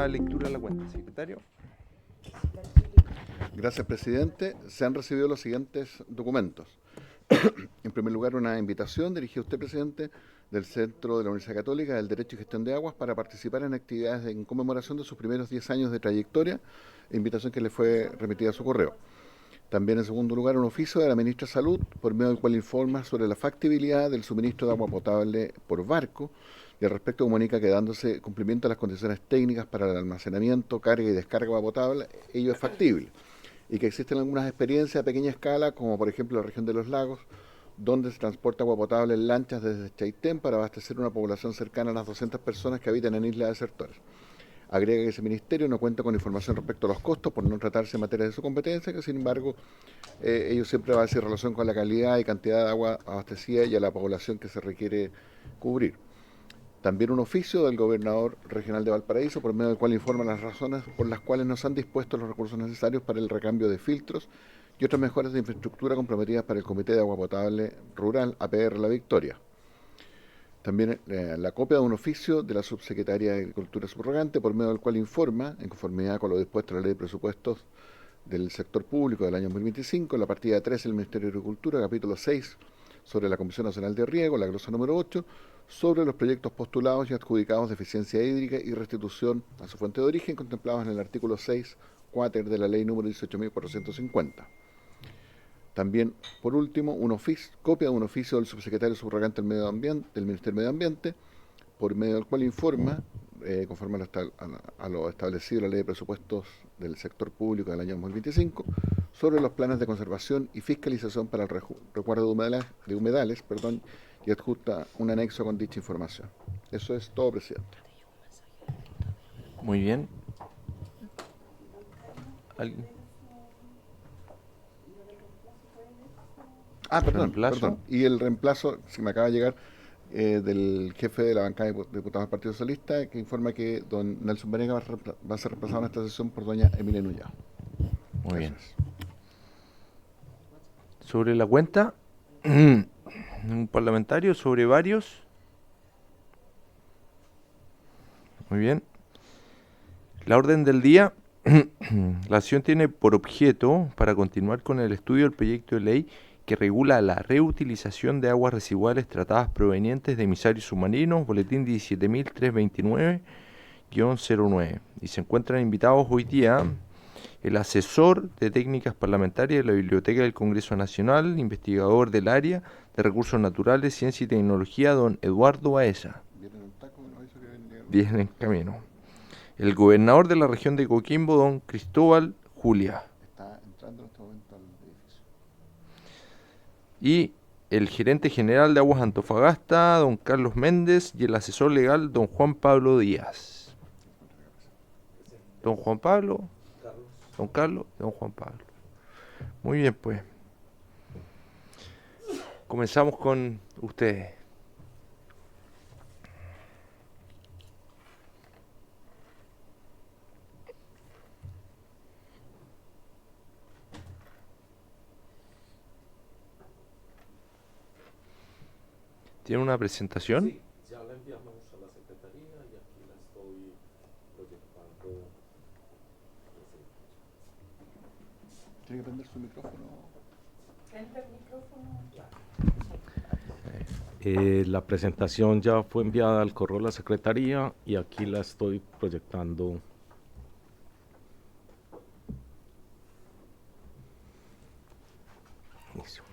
la lectura de la cuenta, secretario. Gracias, presidente. Se han recibido los siguientes documentos. En primer lugar, una invitación dirigida a usted, presidente, del Centro de la Universidad Católica del Derecho y Gestión de Aguas para participar en actividades en conmemoración de sus primeros 10 años de trayectoria, invitación que le fue remitida a su correo. También, en segundo lugar, un oficio de la ministra de Salud, por medio del cual informa sobre la factibilidad del suministro de agua potable por barco y al respecto comunica que dándose cumplimiento a las condiciones técnicas para el almacenamiento, carga y descarga de agua potable, ello es factible. Y que existen algunas experiencias a pequeña escala, como por ejemplo la región de los lagos, donde se transporta agua potable en lanchas desde Chaitén para abastecer una población cercana a las 200 personas que habitan en islas desertoras. Agrega que ese ministerio no cuenta con información respecto a los costos por no tratarse en materia de su competencia, que sin embargo ellos siempre va a hacer relación con la calidad y cantidad de agua abastecida y a la población que se requiere cubrir. También un oficio del gobernador regional de Valparaíso, por medio del cual informa las razones por las cuales no se han dispuesto los recursos necesarios para el recambio de filtros y otras mejoras de infraestructura comprometidas para el Comité de Agua Potable Rural APR La Victoria. También la copia de un oficio de la subsecretaria de Agricultura subrogante, por medio del cual informa, en conformidad con lo dispuesto en la Ley de Presupuestos del Sector Público del año 2025, la partida 3 del Ministerio de Agricultura, capítulo 6, sobre la Comisión Nacional de Riego, la glosa número 8, sobre los proyectos postulados y adjudicados de eficiencia hídrica y restitución a su fuente de origen, contemplados en el artículo 6, cuáter de la Ley número 18.450. También, por último, copia de un oficio del subsecretario subrogante del Medio Ambiente, del Ministerio del Medio Ambiente, por medio del cual informa, conforme a lo establecido en la Ley de Presupuestos del Sector Público del año 2025, sobre los planes de conservación y fiscalización para el resguardo de humedales, y adjunta un anexo con dicha información. Eso es todo, presidente. Muy bien. ¿Alguien? Perdón. Y el reemplazo, si me acaba de llegar, del jefe de la bancada de diputados del Partido Socialista, que informa que don Nelson Venega va a ser reemplazado en esta sesión por doña Emilia Nuña. Muy bien. Sobre la cuenta, un parlamentario, sobre varios. Muy bien. La orden del día. La acción tiene por objeto para continuar con el estudio del proyecto de ley que regula la reutilización de aguas residuales tratadas provenientes de emisarios submarinos, boletín 17.329-09. Y se encuentran invitados hoy día el asesor de técnicas parlamentarias de la Biblioteca del Congreso Nacional, investigador del área de recursos naturales, ciencia y tecnología, don Eduardo Baeza. Viene en camino. El gobernador de la región de Coquimbo, don Cristóbal Julia. Está entrando en este momento al edificio. Y el gerente general de Aguas Antofagasta, don Carlos Méndez, y el asesor legal, don Juan Pablo Díaz. Don Juan Pablo, don Carlos, don Juan Pablo. Muy bien, pues. Comenzamos con ustedes. ¿Tiene una presentación? Sí, ya la enviamos a la Secretaría y aquí la estoy proyectando. ¿Tiene que prender su micrófono? ¿Prende el micrófono? La presentación ya fue enviada al correo de la Secretaría y aquí la estoy proyectando. Listo.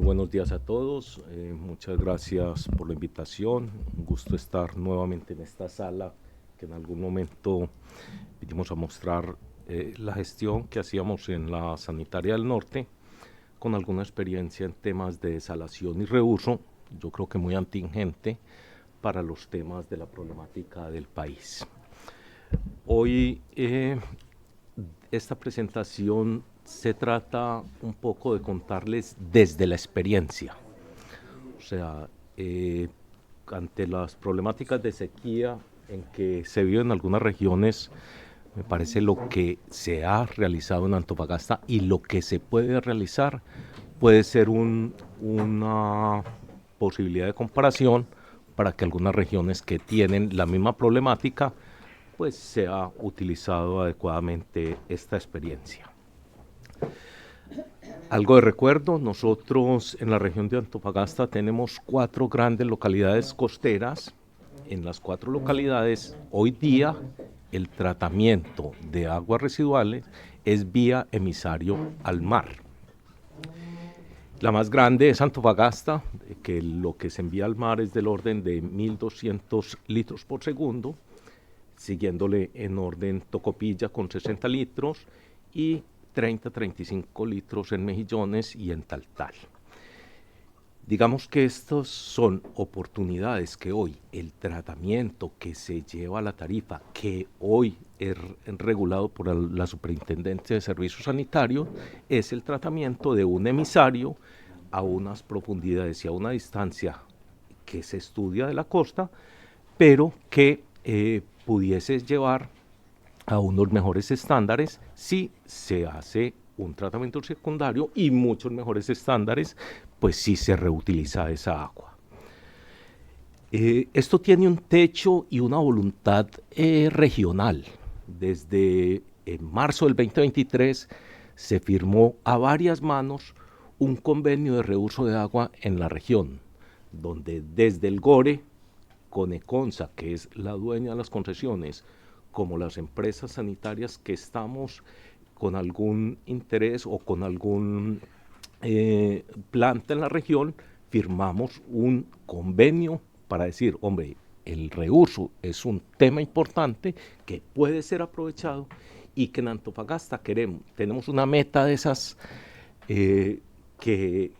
Buenos días a todos, muchas gracias por la invitación, un gusto estar nuevamente en esta sala que en algún momento vinimos a mostrar la gestión que hacíamos en la Sanitaria del Norte con alguna experiencia en temas de desalación y reuso, yo creo que muy atingente para los temas de la problemática del país. Hoy esta presentación se trata un poco de contarles desde la experiencia, o sea, ante las problemáticas de sequía en que se vive en algunas regiones, me parece lo que se ha realizado en Antofagasta y lo que se puede realizar puede ser una posibilidad de comparación para que algunas regiones que tienen la misma problemática pues se ha utilizado adecuadamente esta experiencia. Algo de recuerdo, nosotros en la región de Antofagasta tenemos 4 grandes localidades costeras. En las 4 localidades, hoy día, el tratamiento de aguas residuales es vía emisario al mar. La más grande es Antofagasta, que lo que se envía al mar es del orden de 1.200 litros por segundo, siguiéndole en orden Tocopilla con 60 litros y 30-35 litros en Mejillones y en Taltal. Digamos que estas son oportunidades que hoy el tratamiento que se lleva a la tarifa, que hoy es regulado por la Superintendencia de Servicios Sanitarios, es el tratamiento de un emisario a unas profundidades y a una distancia que se estudia de la costa, pero que pudiese llevar a unos mejores estándares si se hace un tratamiento secundario y muchos mejores estándares pues si se reutiliza esa agua. Esto tiene un techo y una voluntad regional. Desde marzo del 2023 se firmó a varias manos un convenio de reuso de agua en la región, donde desde el GORE, Coneconsa, que es la dueña de las concesiones, como las empresas sanitarias que estamos con algún interés o con algún planta en la región, firmamos un convenio para decir, hombre, el reuso es un tema importante que puede ser aprovechado y que en Antofagasta tenemos una meta de esas que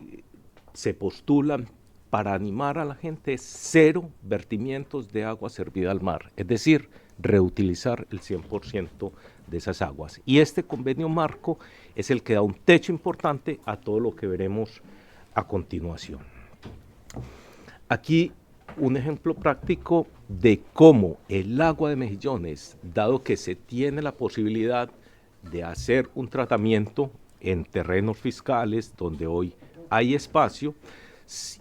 se postulan para animar a la gente, 0 vertimientos de agua servida al mar, es decir, reutilizar el 100% de esas aguas. Y este convenio marco es el que da un techo importante a todo lo que veremos a continuación. Aquí un ejemplo práctico de cómo el agua de Mejillones, dado que se tiene la posibilidad de hacer un tratamiento en terrenos fiscales donde hoy hay espacio,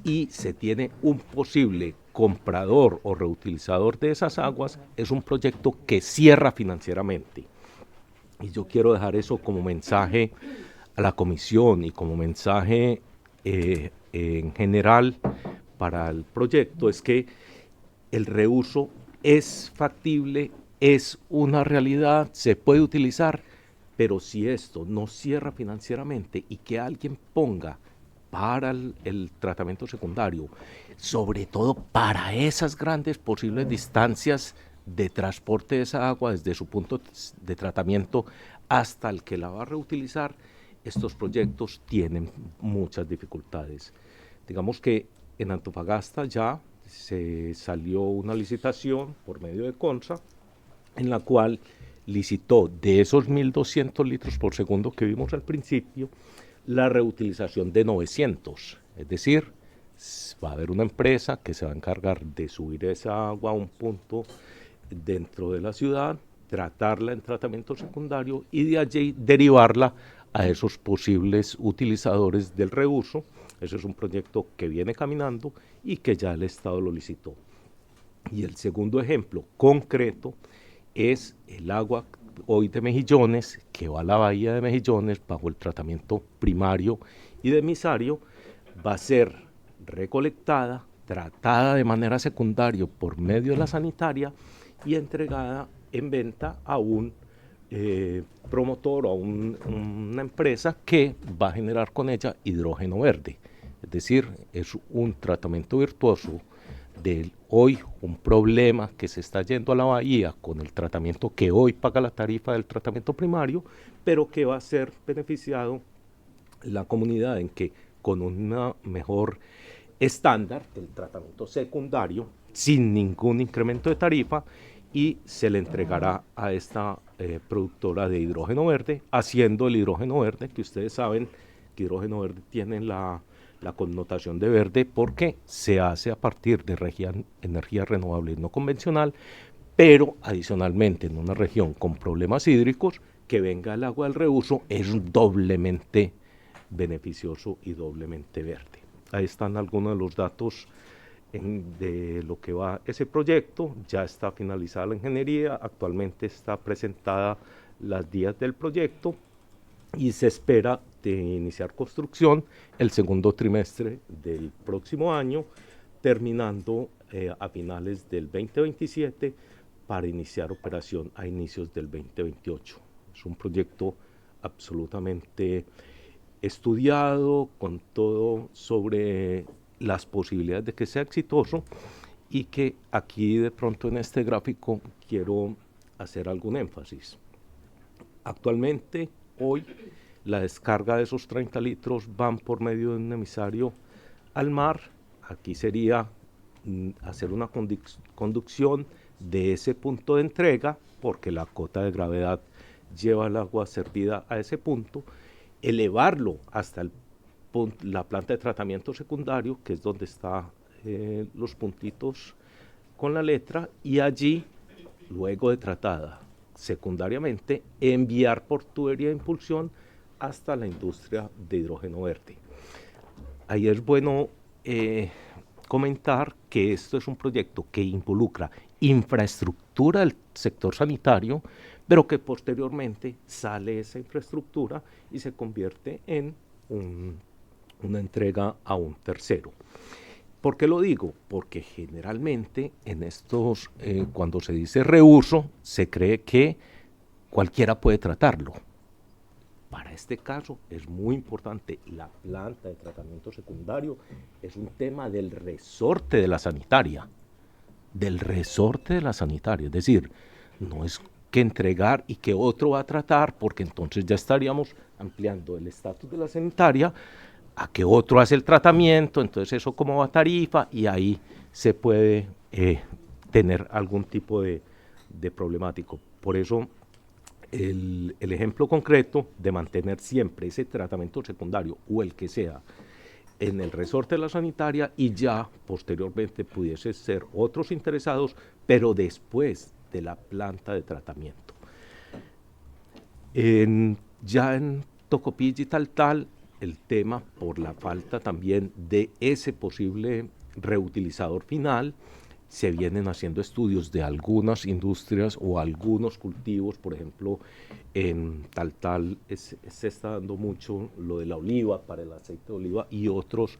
y se tiene un posible comprador o reutilizador de esas aguas, es un proyecto que cierra financieramente. Y yo quiero dejar eso como mensaje a la comisión y como mensaje en general para el proyecto, es que el reuso es factible, es una realidad, se puede utilizar, pero si esto no cierra financieramente y que alguien ponga para el tratamiento secundario, sobre todo para esas grandes posibles distancias de transporte de esa agua desde su punto de tratamiento hasta el que la va a reutilizar, estos proyectos tienen muchas dificultades. Digamos que en Antofagasta ya se salió una licitación por medio de CONSA, en la cual licitó de esos 1.200 litros por segundo que vimos al principio, la reutilización de 900, es decir, va a haber una empresa que se va a encargar de subir esa agua a un punto dentro de la ciudad, tratarla en tratamiento secundario y de allí derivarla a esos posibles utilizadores del reuso. Ese es un proyecto que viene caminando y que ya el Estado lo licitó. Y el segundo ejemplo concreto es el agua hoy de Mejillones, que va a la bahía de Mejillones bajo el tratamiento primario y de emisario, va a ser recolectada, tratada de manera secundaria por medio de la sanitaria y entregada en venta a un promotor o a una empresa que va a generar con ella hidrógeno verde. Es decir, es un tratamiento virtuoso de hoy un problema que se está yendo a la bahía con el tratamiento que hoy paga la tarifa del tratamiento primario, pero que va a ser beneficiado la comunidad en que con un mejor estándar del tratamiento secundario, sin ningún incremento de tarifa, y se le entregará a esta productora de hidrógeno verde, haciendo el hidrógeno verde, que ustedes saben que hidrógeno verde tiene la connotación de verde porque se hace a partir de energía renovable no convencional, pero adicionalmente en una región con problemas hídricos, que venga el agua del reuso es doblemente beneficioso y doblemente verde. Ahí están algunos de los datos de lo que va ese proyecto. Ya está finalizada la ingeniería, actualmente está presentada las guías del proyecto y se espera de iniciar construcción el segundo trimestre del próximo año, terminando a finales del 2027 para iniciar operación a inicios del 2028. Es un proyecto absolutamente estudiado, con todo sobre las posibilidades de que sea exitoso, y que aquí de pronto en este gráfico quiero hacer algún énfasis. Actualmente, hoy, la descarga de esos 30 litros van por medio de un emisario al mar. Aquí sería hacer una conducción de ese punto de entrega, porque la cota de gravedad lleva el agua servida a ese punto, elevarlo hasta la planta de tratamiento secundario, que es donde están los puntitos con la letra, y allí, luego de tratada secundariamente, enviar por tubería de impulsión hasta la industria de hidrógeno verde. Ahí es bueno comentar que esto es un proyecto que involucra infraestructura del sector sanitario, pero que posteriormente sale esa infraestructura y se convierte en una entrega a un tercero. ¿Por qué lo digo? Porque generalmente en estos, cuando se dice reuso, se cree que cualquiera puede tratarlo. Para este caso es muy importante la planta de tratamiento secundario, es un tema del resorte de la sanitaria, es decir, no es que entregar y que otro va a tratar, porque entonces ya estaríamos ampliando el estatus de la sanitaria a que otro hace el tratamiento, entonces eso como va a tarifa, y ahí se puede tener algún tipo de problemático. Por eso el ejemplo concreto de mantener siempre ese tratamiento secundario o el que sea en el resorte de la sanitaria, y ya posteriormente pudiese ser otros interesados, pero después de la planta de tratamiento. Ya en Tocopilla y tal, el tema por la falta también de ese posible reutilizador final, se vienen haciendo estudios de algunas industrias o algunos cultivos, por ejemplo, en se está dando mucho lo de la oliva, para el aceite de oliva y otros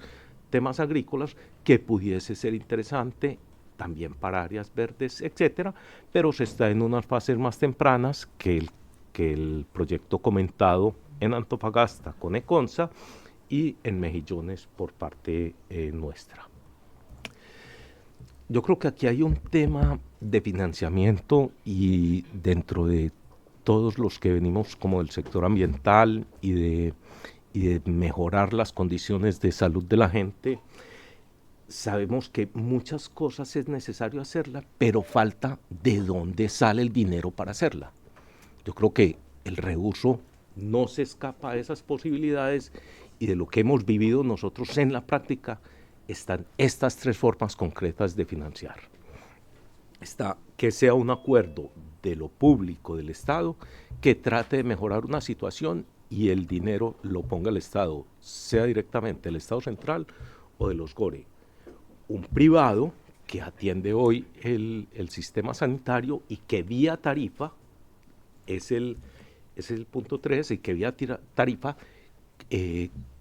temas agrícolas que pudiese ser interesante también para áreas verdes, etcétera, pero se está en unas fases más tempranas que el proyecto comentado en Antofagasta con Econsa y en Mejillones por parte nuestra. Yo creo que aquí hay un tema de financiamiento, y dentro de todos los que venimos como del sector ambiental y de mejorar las condiciones de salud de la gente, sabemos que muchas cosas es necesario hacerlas, pero falta de dónde sale el dinero para hacerla. Yo creo que el reuso no se escapa a esas posibilidades, y de lo que hemos vivido nosotros en la práctica están estas tres formas concretas de financiar. Está que sea un acuerdo de lo público del Estado que trate de mejorar una situación y el dinero lo ponga el Estado, sea directamente el Estado central o de los GORE. Un privado que atiende hoy el sistema sanitario y que vía tarifa, es el punto 3, y que vía tarifa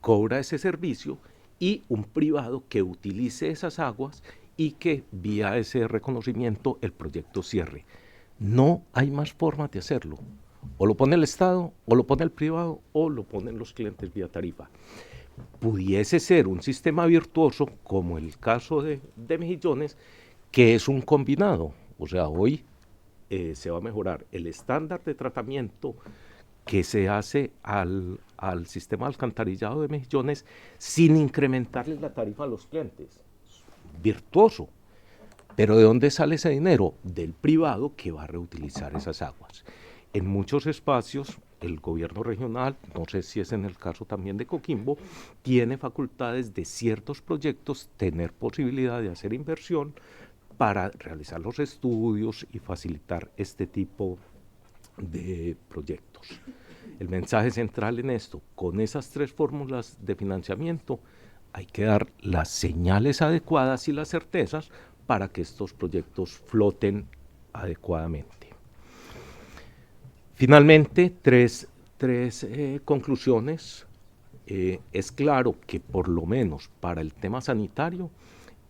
cobra ese servicio, y un privado que utilice esas aguas y que vía ese reconocimiento el proyecto cierre. No hay más formas de hacerlo. O lo pone el Estado, o lo pone el privado, o lo ponen los clientes vía tarifa. Pudiese ser un sistema virtuoso, como el caso de Mejillones, que es un combinado. O sea, hoy se va a mejorar el estándar de tratamiento que se hace al sistema de alcantarillado de Mejillones sin incrementarles la tarifa a los clientes. Virtuoso. Pero ¿de dónde sale ese dinero? Del privado que va a reutilizar esas aguas. En muchos espacios, el gobierno regional, no sé si es en el caso también de Coquimbo, tiene facultades de ciertos proyectos tener posibilidad de hacer inversión para realizar los estudios y facilitar este tipo de proyectos. El mensaje central en esto, con esas tres fórmulas de financiamiento, hay que dar las señales adecuadas y las certezas para que estos proyectos floten adecuadamente. Finalmente, tres conclusiones. Es claro que por lo menos para el tema sanitario,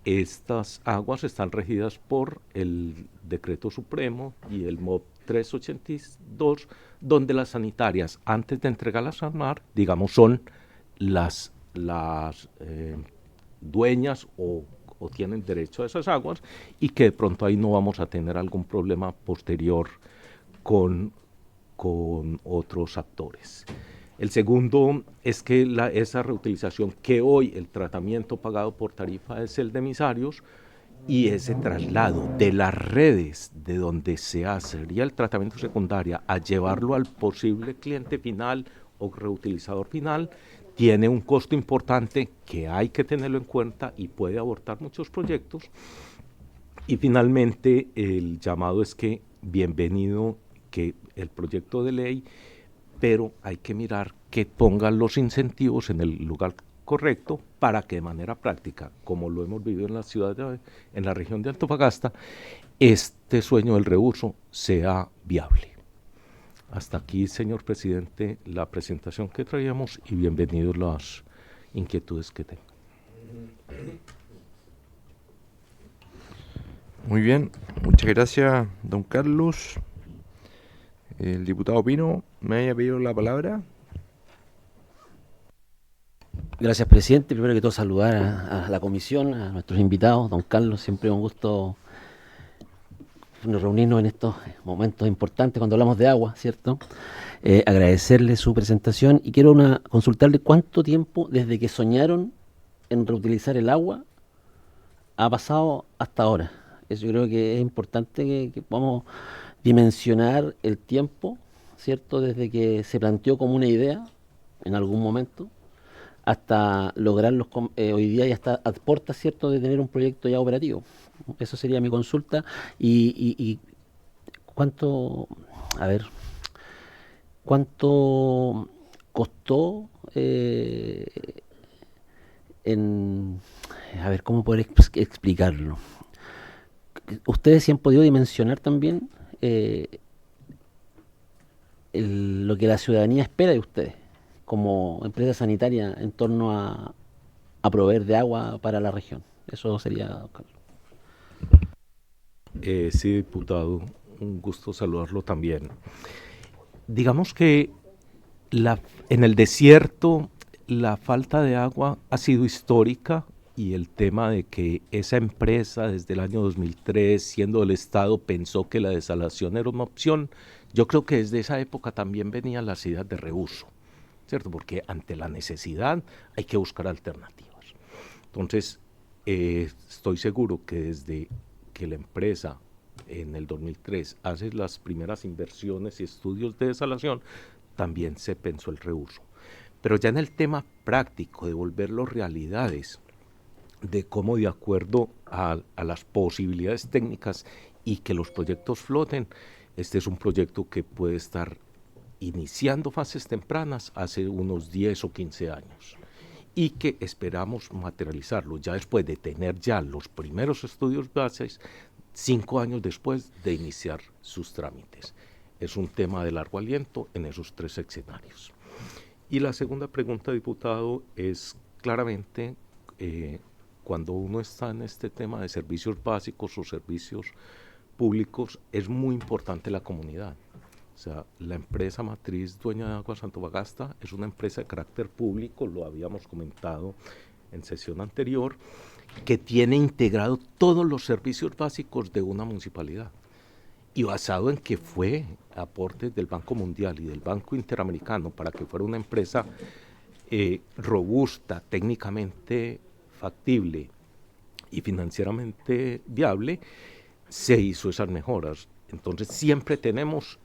estas aguas están regidas por el Decreto Supremo y el MOP 382, donde las sanitarias, antes de entregarlas al mar, digamos, son las dueñas o tienen derecho a esas aguas, y que de pronto ahí no vamos a tener algún problema posterior con otros actores. El segundo es que esa reutilización, que hoy el tratamiento pagado por tarifa es el de emisarios, y ese traslado de las redes de donde se hacería el tratamiento secundario a llevarlo al posible cliente final o reutilizador final, tiene un costo importante que hay que tenerlo en cuenta y puede abortar muchos proyectos. Y finalmente, el llamado es que bienvenido que el proyecto de ley, pero hay que mirar que pongan los incentivos en el lugar correcto para que de manera práctica, como lo hemos vivido en la ciudad, en la región de Antofagasta, este sueño del reuso sea viable. Hasta aquí, señor presidente, la presentación que traíamos, y bienvenidos las inquietudes que tengan. Muy bien, muchas gracias, don Carlos. El diputado Pino me haya pedido la palabra. Gracias, presidente. Primero que todo, saludar a la comisión, a nuestros invitados. Don Carlos, siempre un gusto reunirnos en estos momentos importantes cuando hablamos de agua, ¿cierto? Agradecerle su presentación, y quiero consultarle cuánto tiempo desde que soñaron en reutilizar el agua ha pasado hasta ahora. Eso yo creo que es importante que podamos dimensionar el tiempo, ¿cierto? Desde que se planteó como una idea en algún momento hasta lograrlos hoy día, y hasta a puertas, ¿cierto?, de tener un proyecto ya operativo. Eso sería mi consulta. Y cuánto, a ver, cuánto costó a ver, ¿cómo poder explicarlo? Ustedes sí han podido dimensionar también lo que la ciudadanía espera de ustedes como empresa sanitaria en torno a proveer de agua para la región. Eso sería... Sí, diputado, un gusto saludarlo también. Digamos que en el desierto la falta de agua ha sido histórica, y el tema de que esa empresa desde el año 2003, siendo el Estado, pensó que la desalación era una opción, yo creo que desde esa época también venían las ideas de reuso, ¿cierto? Porque ante la necesidad hay que buscar alternativas. Entonces, estoy seguro que desde que la empresa en el 2003 hace las primeras inversiones y estudios de desalación, también se pensó el reuso. Pero ya en el tema práctico de volverlo realidades, de cómo, de acuerdo a las posibilidades técnicas y que los proyectos floten, este es un proyecto que puede estar iniciando fases tempranas hace unos 10 o 15 años, y que esperamos materializarlo ya después de tener ya los primeros estudios bases 5 años después de iniciar sus trámites. Es un tema de largo aliento en esos 3 escenarios. Y la segunda pregunta, diputado, es claramente cuando uno está en este tema de servicios básicos o servicios públicos, es muy importante la comunidad. O sea, la empresa matriz dueña de Aguas Antofagasta es una empresa de carácter público, lo habíamos comentado en sesión anterior, que tiene integrado todos los servicios básicos de una municipalidad, y basado en que fue aportes del Banco Mundial y del Banco Interamericano para que fuera una empresa robusta, técnicamente factible y financieramente viable, se hizo esas mejoras. Entonces siempre tenemos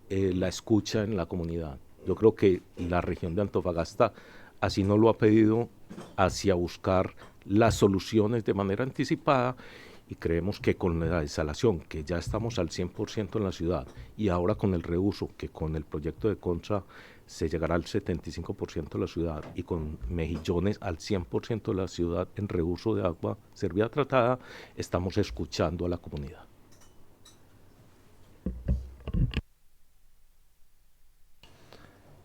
la escucha en la comunidad. Yo creo que la región de Antofagasta así nos lo ha pedido, hacia buscar las soluciones de manera anticipada, y creemos que con la desalación, que ya estamos al 100% en la ciudad, y ahora con el reuso, que con el proyecto de Concha se llegará al 75% de la ciudad, y con Mejillones al 100% de la ciudad en reuso de agua servida tratada, estamos escuchando a la comunidad.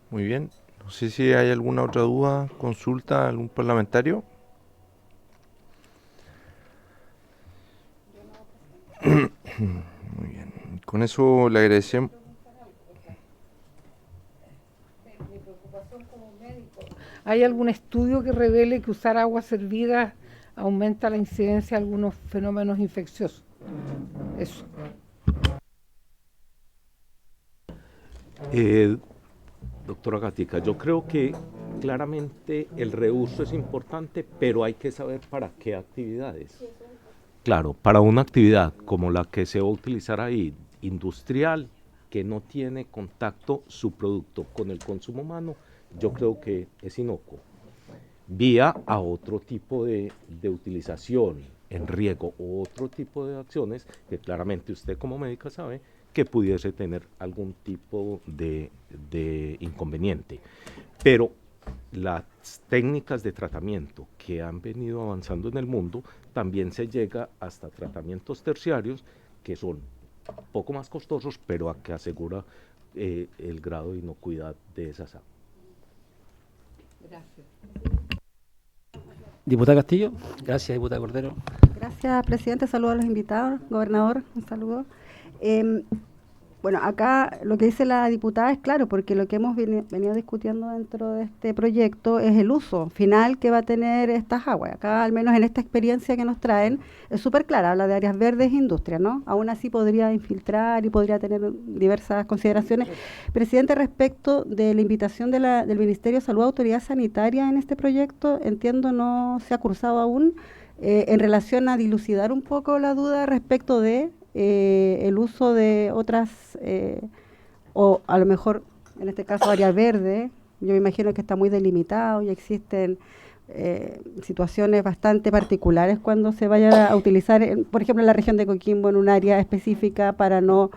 Muy bien. No sé si hay alguna otra duda, consulta, algún parlamentario. Muy bien. Con eso le agradecemos. ¿Hay algún estudio que revele que usar aguas servidas aumenta la incidencia de algunos fenómenos infecciosos? Eso. Doctora Gatica, yo creo que claramente el reuso es importante, pero hay que saber para qué actividades. Claro, para una actividad como la que se va a utilizar ahí, industrial, que no tiene contacto su producto con el consumo humano, yo creo que es inocuo. Vía a otro tipo de utilización en riego o otro tipo de acciones que claramente usted como médica sabe que pudiese tener algún tipo de inconveniente. Pero las técnicas de tratamiento que han venido avanzando en el mundo, también se llega hasta tratamientos terciarios que son poco más costosos, pero que asegura el grado de inocuidad de esas aguas. Gracias. Diputada Castillo. Gracias, diputada Cordero. Gracias, presidente. Saludos a los invitados. Gobernador, un saludo. Bueno, acá lo que dice la diputada es claro, porque lo que hemos venido discutiendo dentro de este proyecto es el uso final que va a tener estas aguas. Acá, al menos en esta experiencia que nos traen, es súper clara, habla de áreas verdes e industria, ¿no? Aún así podría infiltrar y podría tener diversas consideraciones. Presidente, respecto de la invitación del Ministerio de Salud a Autoridad Sanitaria en este proyecto, entiendo no se ha cursado aún, en relación a dilucidar un poco la duda respecto de el uso de otras, o a lo mejor, en este caso, área verde. Yo me imagino que está muy delimitado y existen situaciones bastante particulares cuando se vaya a utilizar, por ejemplo, en la región de Coquimbo, en un área específica para no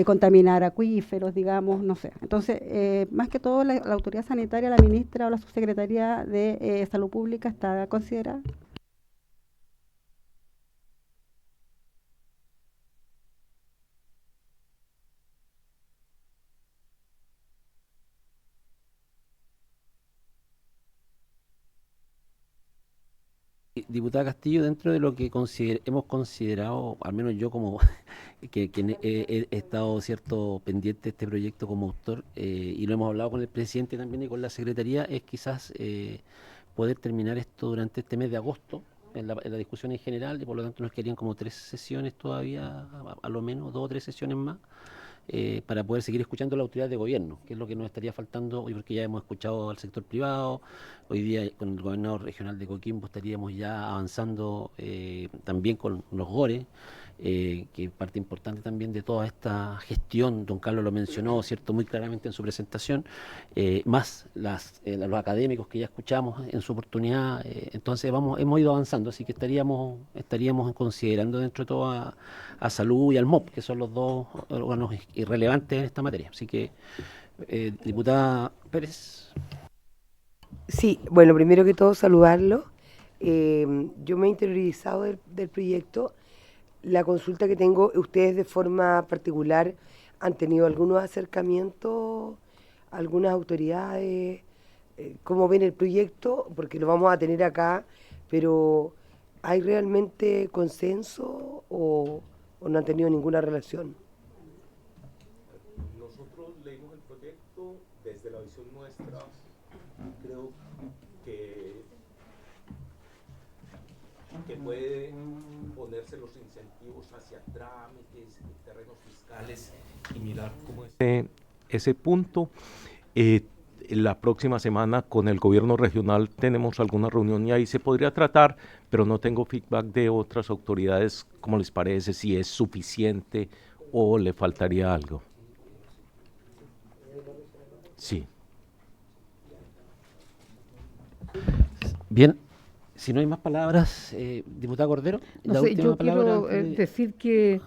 contaminar acuíferos, digamos, no sé. Entonces, más que todo, la autoridad sanitaria, la ministra o la subsecretaría de Salud Pública está considerada. Diputada Castillo, dentro de lo que hemos considerado, al menos yo como que he estado cierto pendiente de este proyecto como autor, y lo hemos hablado con el presidente también y con la secretaría, es quizás poder terminar esto durante este mes de agosto, en la discusión en general, y por lo tanto nos quedarían como 3 sesiones todavía, a lo menos 2 o 3 sesiones más, para poder seguir escuchando a la autoridad de gobierno, que es lo que nos estaría faltando hoy, porque ya hemos escuchado al sector privado. Hoy día con el gobernador regional de Coquimbo estaríamos ya avanzando también con los GORE, que es parte importante también de toda esta gestión. Don Carlos lo mencionó, ¿cierto?, muy claramente en su presentación, más los académicos que ya escuchamos en su oportunidad. Entonces hemos ido avanzando, así que estaríamos considerando dentro de todo a Salud y al MOP, que son los dos órganos irrelevantes en esta materia. Así que, diputada Pérez. Sí, bueno, primero que todo saludarlo. Yo me he interiorizado del proyecto. La consulta que tengo, ustedes de forma particular han tenido algunos acercamientos, algunas autoridades, cómo ven el proyecto, porque lo vamos a tener acá, pero ¿hay realmente consenso o no han tenido ninguna relación? Nosotros leímos el proyecto desde la visión nuestra. Creo que puede ponerse los incentivos hacia trámites, terrenos fiscales y mirar cómo es ese punto. La próxima semana con el gobierno regional tenemos alguna reunión y ahí se podría tratar, pero no tengo feedback de otras autoridades, ¿cómo les parece? Si es suficiente o le faltaría algo. Sí. Bien, Si no hay más palabras, diputada Cordero, No la sé, última yo palabra quiero antes de- decir que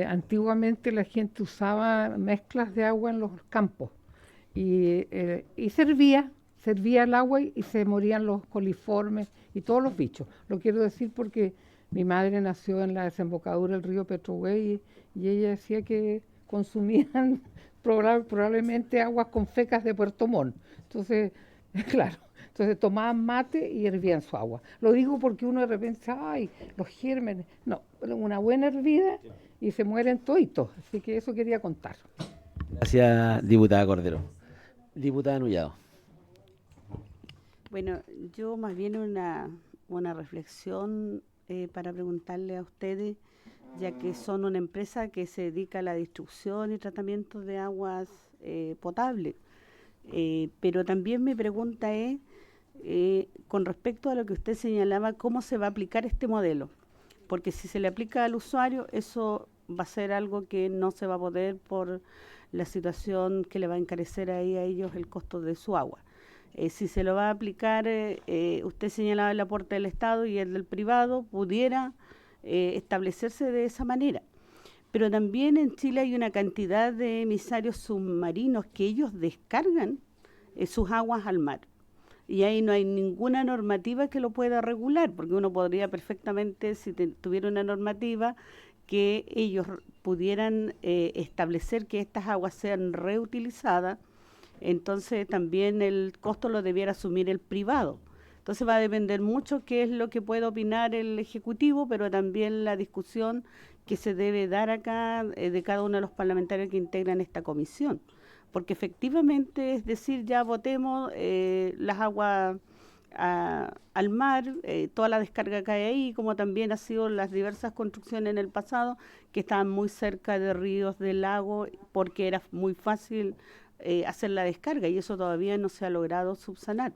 antiguamente la gente usaba mezclas de agua en los campos y servía el agua y se morían los coliformes y todos los bichos. Lo quiero decir porque mi madre nació en la desembocadura del río Petrohue y ella decía que consumían probablemente aguas con fecas de Puerto Montt. Entonces, claro, entonces tomaban mate y hervían su agua. Lo digo porque uno de repente dice, ay, los gérmenes. No, pero una buena hervida y se mueren toditos. Así que eso quería contar. Gracias, diputada Cordero. Diputada Nullado. Bueno, yo más bien una reflexión para preguntarle a ustedes, ya que son una empresa que se dedica a la distribución y tratamiento de aguas potables. Pero también mi pregunta es, con respecto a lo que usted señalaba, ¿cómo se va a aplicar este modelo? Porque si se le aplica al usuario, eso va a ser algo que no se va a poder por la situación que le va a encarecer ahí a ellos el costo de su agua. Si se lo va a aplicar, usted señalaba el aporte del Estado y el del privado, pudiera establecerse de esa manera. Pero también en Chile hay una cantidad de emisarios submarinos que ellos descargan sus aguas al mar. Y ahí no hay ninguna normativa que lo pueda regular, porque uno podría perfectamente, si tuviera una normativa, que ellos pudieran establecer que estas aguas sean reutilizadas, entonces también el costo lo debiera asumir el privado. Entonces va a depender mucho qué es lo que puede opinar el Ejecutivo, pero también la discusión que se debe dar acá de cada uno de los parlamentarios que integran esta comisión. Porque efectivamente, es decir, ya votemos las aguas al mar, toda la descarga que hay ahí, como también ha sido las diversas construcciones en el pasado, que estaban muy cerca de ríos, de lagos, porque era muy fácil hacer la descarga y eso todavía no se ha logrado subsanar.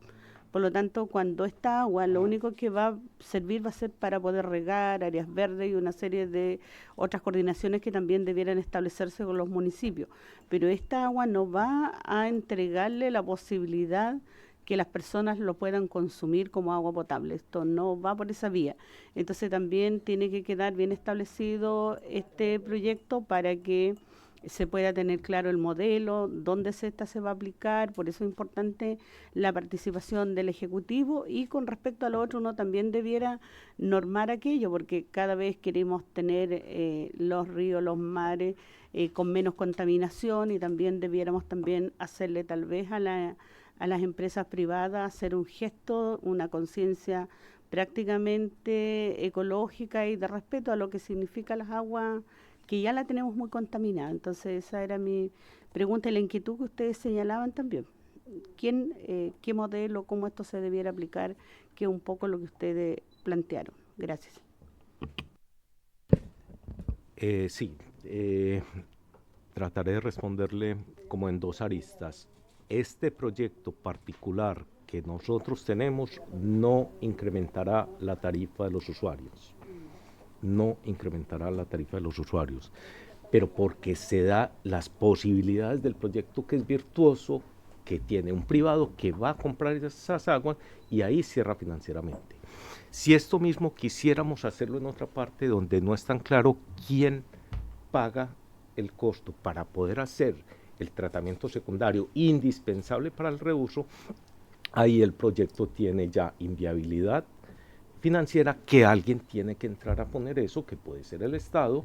Por lo tanto, cuando esta agua lo único que va a servir va a ser para poder regar áreas verdes y una serie de otras coordinaciones que también debieran establecerse con los municipios. Pero esta agua no va a entregarle la posibilidad que las personas lo puedan consumir como agua potable. Esto no va por esa vía. Entonces también tiene que quedar bien establecido este proyecto para que se pueda tener claro el modelo, dónde se va a aplicar. Por eso es importante la participación del Ejecutivo, y con respecto a lo otro uno también debiera normar aquello, porque cada vez queremos tener los ríos, los mares con menos contaminación, y también debiéramos también hacerle tal vez a las empresas privadas hacer un gesto, una conciencia prácticamente ecológica y de respeto a lo que significa las aguas, que ya la tenemos muy contaminada. Entonces esa era mi pregunta y la inquietud que ustedes señalaban también. ¿Qué modelo, cómo esto se debiera aplicar? Que es un poco lo que ustedes plantearon. Gracias. Sí, trataré de responderle como en dos aristas. Este proyecto particular que nosotros tenemos no incrementará la tarifa de los usuarios. No incrementará la tarifa de los usuarios, pero porque se da las posibilidades del proyecto, que es virtuoso, que tiene un privado que va a comprar esas aguas y ahí cierra financieramente. Si esto mismo quisiéramos hacerlo en otra parte donde no es tan claro quién paga el costo para poder hacer el tratamiento secundario indispensable para el reuso, ahí el proyecto tiene ya inviabilidad financiera, que alguien tiene que entrar a poner eso, que puede ser el Estado,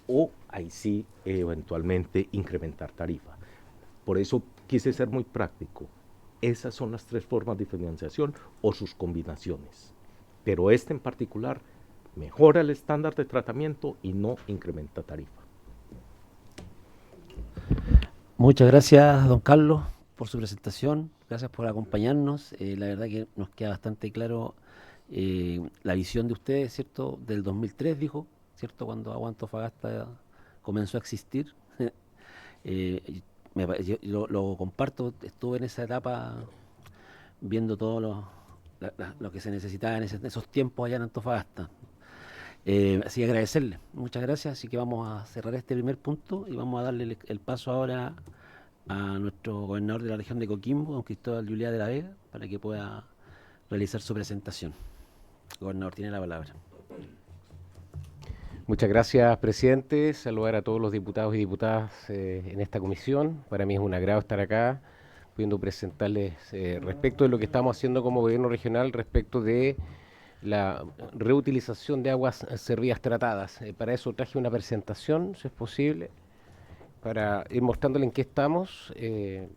o ahí sí eventualmente incrementar tarifa. Por eso quise ser muy práctico. Esas son las tres formas de financiación o sus combinaciones. Pero este en particular mejora el estándar de tratamiento y no incrementa tarifa. Muchas gracias, don Carlos, por su presentación. Gracias por acompañarnos. La verdad que nos queda bastante claro la visión de ustedes, ¿cierto? Del 2003, dijo, ¿cierto? Cuando Agua Antofagasta comenzó a existir. Yo lo comparto, estuve en esa etapa viendo todo lo que se necesitaba en esos tiempos allá en Antofagasta. Así que agradecerle, muchas gracias. Así que vamos a cerrar este primer punto y vamos a darle el paso ahora a nuestro gobernador de la región de Coquimbo, don Cristóbal Juliá de la Vega, para que pueda realizar su presentación. Gobernador, tiene la palabra. Muchas gracias, presidente. Saludar a todos los diputados y diputadas en esta comisión. Para mí es un agrado estar acá, pudiendo presentarles respecto de lo que estamos haciendo como gobierno regional respecto de la reutilización de aguas servidas tratadas. Para eso traje una presentación, si es posible, para ir mostrándole en qué estamos,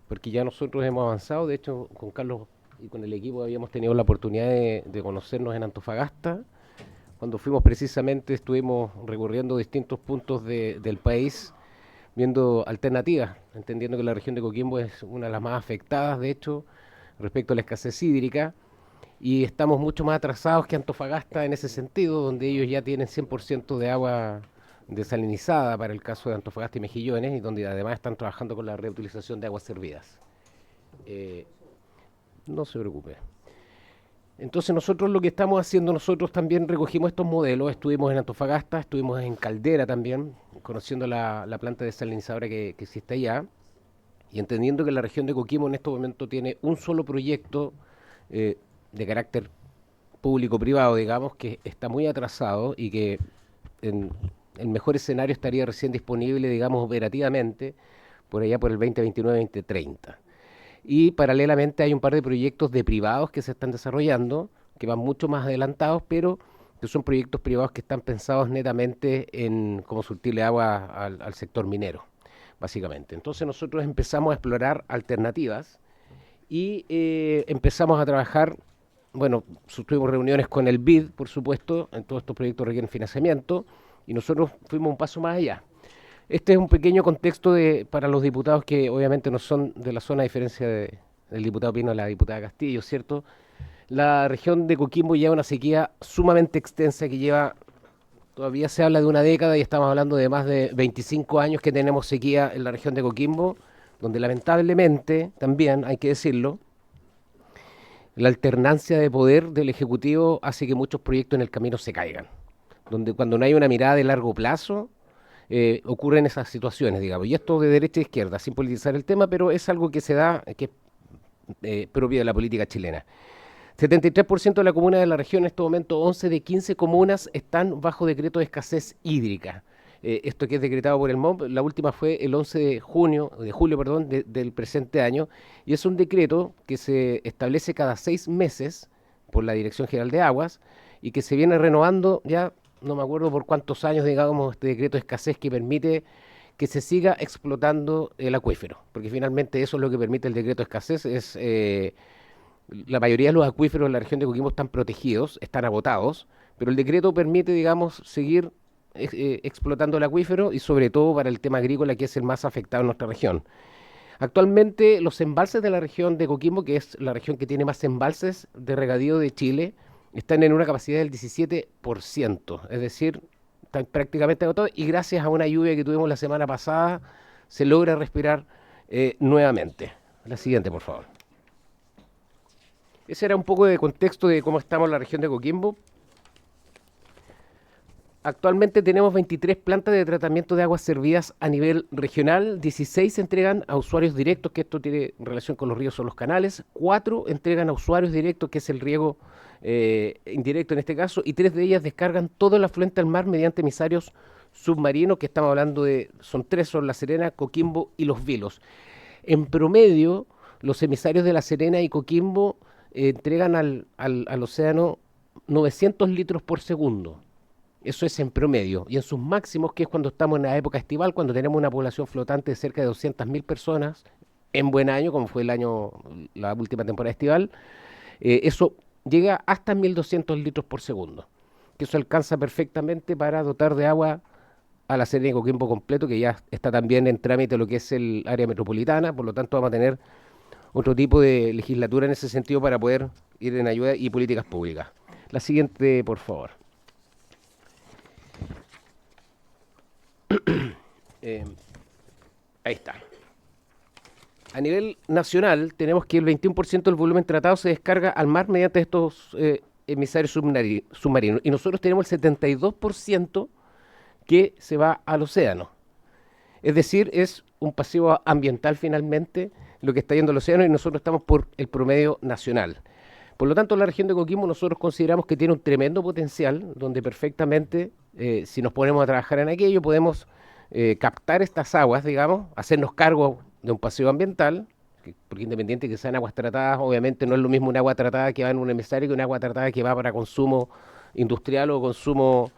porque ya nosotros hemos avanzado. De hecho, con Carlos y con el equipo habíamos tenido la oportunidad de conocernos en Antofagasta. Cuando fuimos precisamente, estuvimos recorriendo distintos puntos del país, viendo alternativas, entendiendo que la región de Coquimbo es una de las más afectadas, de hecho, respecto a la escasez hídrica, y estamos mucho más atrasados que Antofagasta en ese sentido, donde ellos ya tienen 100% de agua desalinizada para el caso de Antofagasta y Mejillones, y donde además están trabajando con la reutilización de aguas servidas. No se preocupe. Entonces nosotros lo que estamos haciendo, nosotros también recogimos estos modelos, estuvimos en Antofagasta, estuvimos en Caldera también, conociendo la planta desalinizadora que existe allá, y entendiendo que la región de Coquimbo en este momento tiene un solo proyecto de carácter público-privado, digamos, que está muy atrasado y que en el mejor escenario estaría recién disponible, digamos, operativamente, por allá por el 2029-2030. Y paralelamente hay un par de proyectos de privados que se están desarrollando, que van mucho más adelantados, pero que son proyectos privados que están pensados netamente en cómo surtirle agua al sector minero, básicamente. Entonces nosotros empezamos a explorar alternativas y empezamos a trabajar, bueno, tuvimos reuniones con el BID, por supuesto, en todos estos proyectos requieren financiamiento, y nosotros fuimos un paso más allá. Este es un pequeño contexto para los diputados que obviamente no son de la zona, a diferencia del diputado Pino y la diputada Castillo, ¿cierto? La región de Coquimbo lleva una sequía sumamente extensa que lleva, todavía se habla de una década y estamos hablando de más de 25 años que tenemos sequía en la región de Coquimbo, donde lamentablemente, también hay que decirlo, la alternancia de poder del Ejecutivo hace que muchos proyectos en el camino se caigan, donde cuando no hay una mirada de largo plazo, ocurren esas situaciones, digamos, y esto de derecha e izquierda, sin politizar el tema, pero es algo que se da, que es propio de la política chilena. 73% de la comuna de la región en este momento, 11 de 15 comunas están bajo decreto de escasez hídrica. Esto que es decretado por el MOB, la última fue el 11 de julio, del presente año, y es un decreto que se establece cada 6 meses por la Dirección General de Aguas y que se viene renovando ya. No me acuerdo por cuántos años, digamos, este decreto de escasez que permite que se siga explotando el acuífero, porque finalmente eso es lo que permite el decreto de escasez, la mayoría de los acuíferos en la región de Coquimbo están protegidos, están agotados, pero el decreto permite, digamos, seguir explotando el acuífero y sobre todo para el tema agrícola, que es el más afectado en nuestra región. Actualmente los embalses de la región de Coquimbo, que es la región que tiene más embalses de regadío de Chile, están en una capacidad del 17%, es decir, están prácticamente agotados, y gracias a una lluvia que tuvimos la semana pasada se logra respirar nuevamente. La siguiente, por favor. Ese era un poco de contexto de cómo estamos en la región de Coquimbo. Actualmente tenemos 23 plantas de tratamiento de aguas servidas a nivel regional, 16 se entregan a usuarios directos, que esto tiene relación con los ríos o los canales, 4 entregan a usuarios directos, que es el riego indirecto en este caso, y 3 de ellas descargan todo el afluente al mar mediante emisarios submarinos, que estamos hablando de, son 3, son La Serena, Coquimbo y Los Vilos. En promedio, los emisarios de La Serena y Coquimbo entregan al océano 900 litros por segundo. Eso es en promedio, y en sus máximos, que es cuando estamos en la época estival, cuando tenemos una población flotante de cerca de 200.000 personas, en buen año, como fue la última temporada estival, eso llega hasta 1.200 litros por segundo, que eso alcanza perfectamente para dotar de agua a La Serena y Coquimbo completo, que ya está también en trámite lo que es el área metropolitana, por lo tanto vamos a tener otro tipo de legislatura en ese sentido para poder ir en ayuda y políticas públicas. La siguiente, por favor. Ahí está. A nivel nacional tenemos que el 21% del volumen tratado se descarga al mar mediante estos emisarios submarinos, y nosotros tenemos el 72% que se va al océano. Es decir, es un pasivo ambiental finalmente lo que está yendo al océano, y nosotros estamos por el promedio nacional. Por lo tanto, la región de Coquimbo nosotros consideramos que tiene un tremendo potencial, donde perfectamente, si nos ponemos a trabajar en aquello, podemos captar estas aguas, digamos, hacernos cargo de un pasivo ambiental, porque independiente de que sean aguas tratadas, obviamente no es lo mismo un agua tratada que va en un emisario que un agua tratada que va para consumo industrial o consumo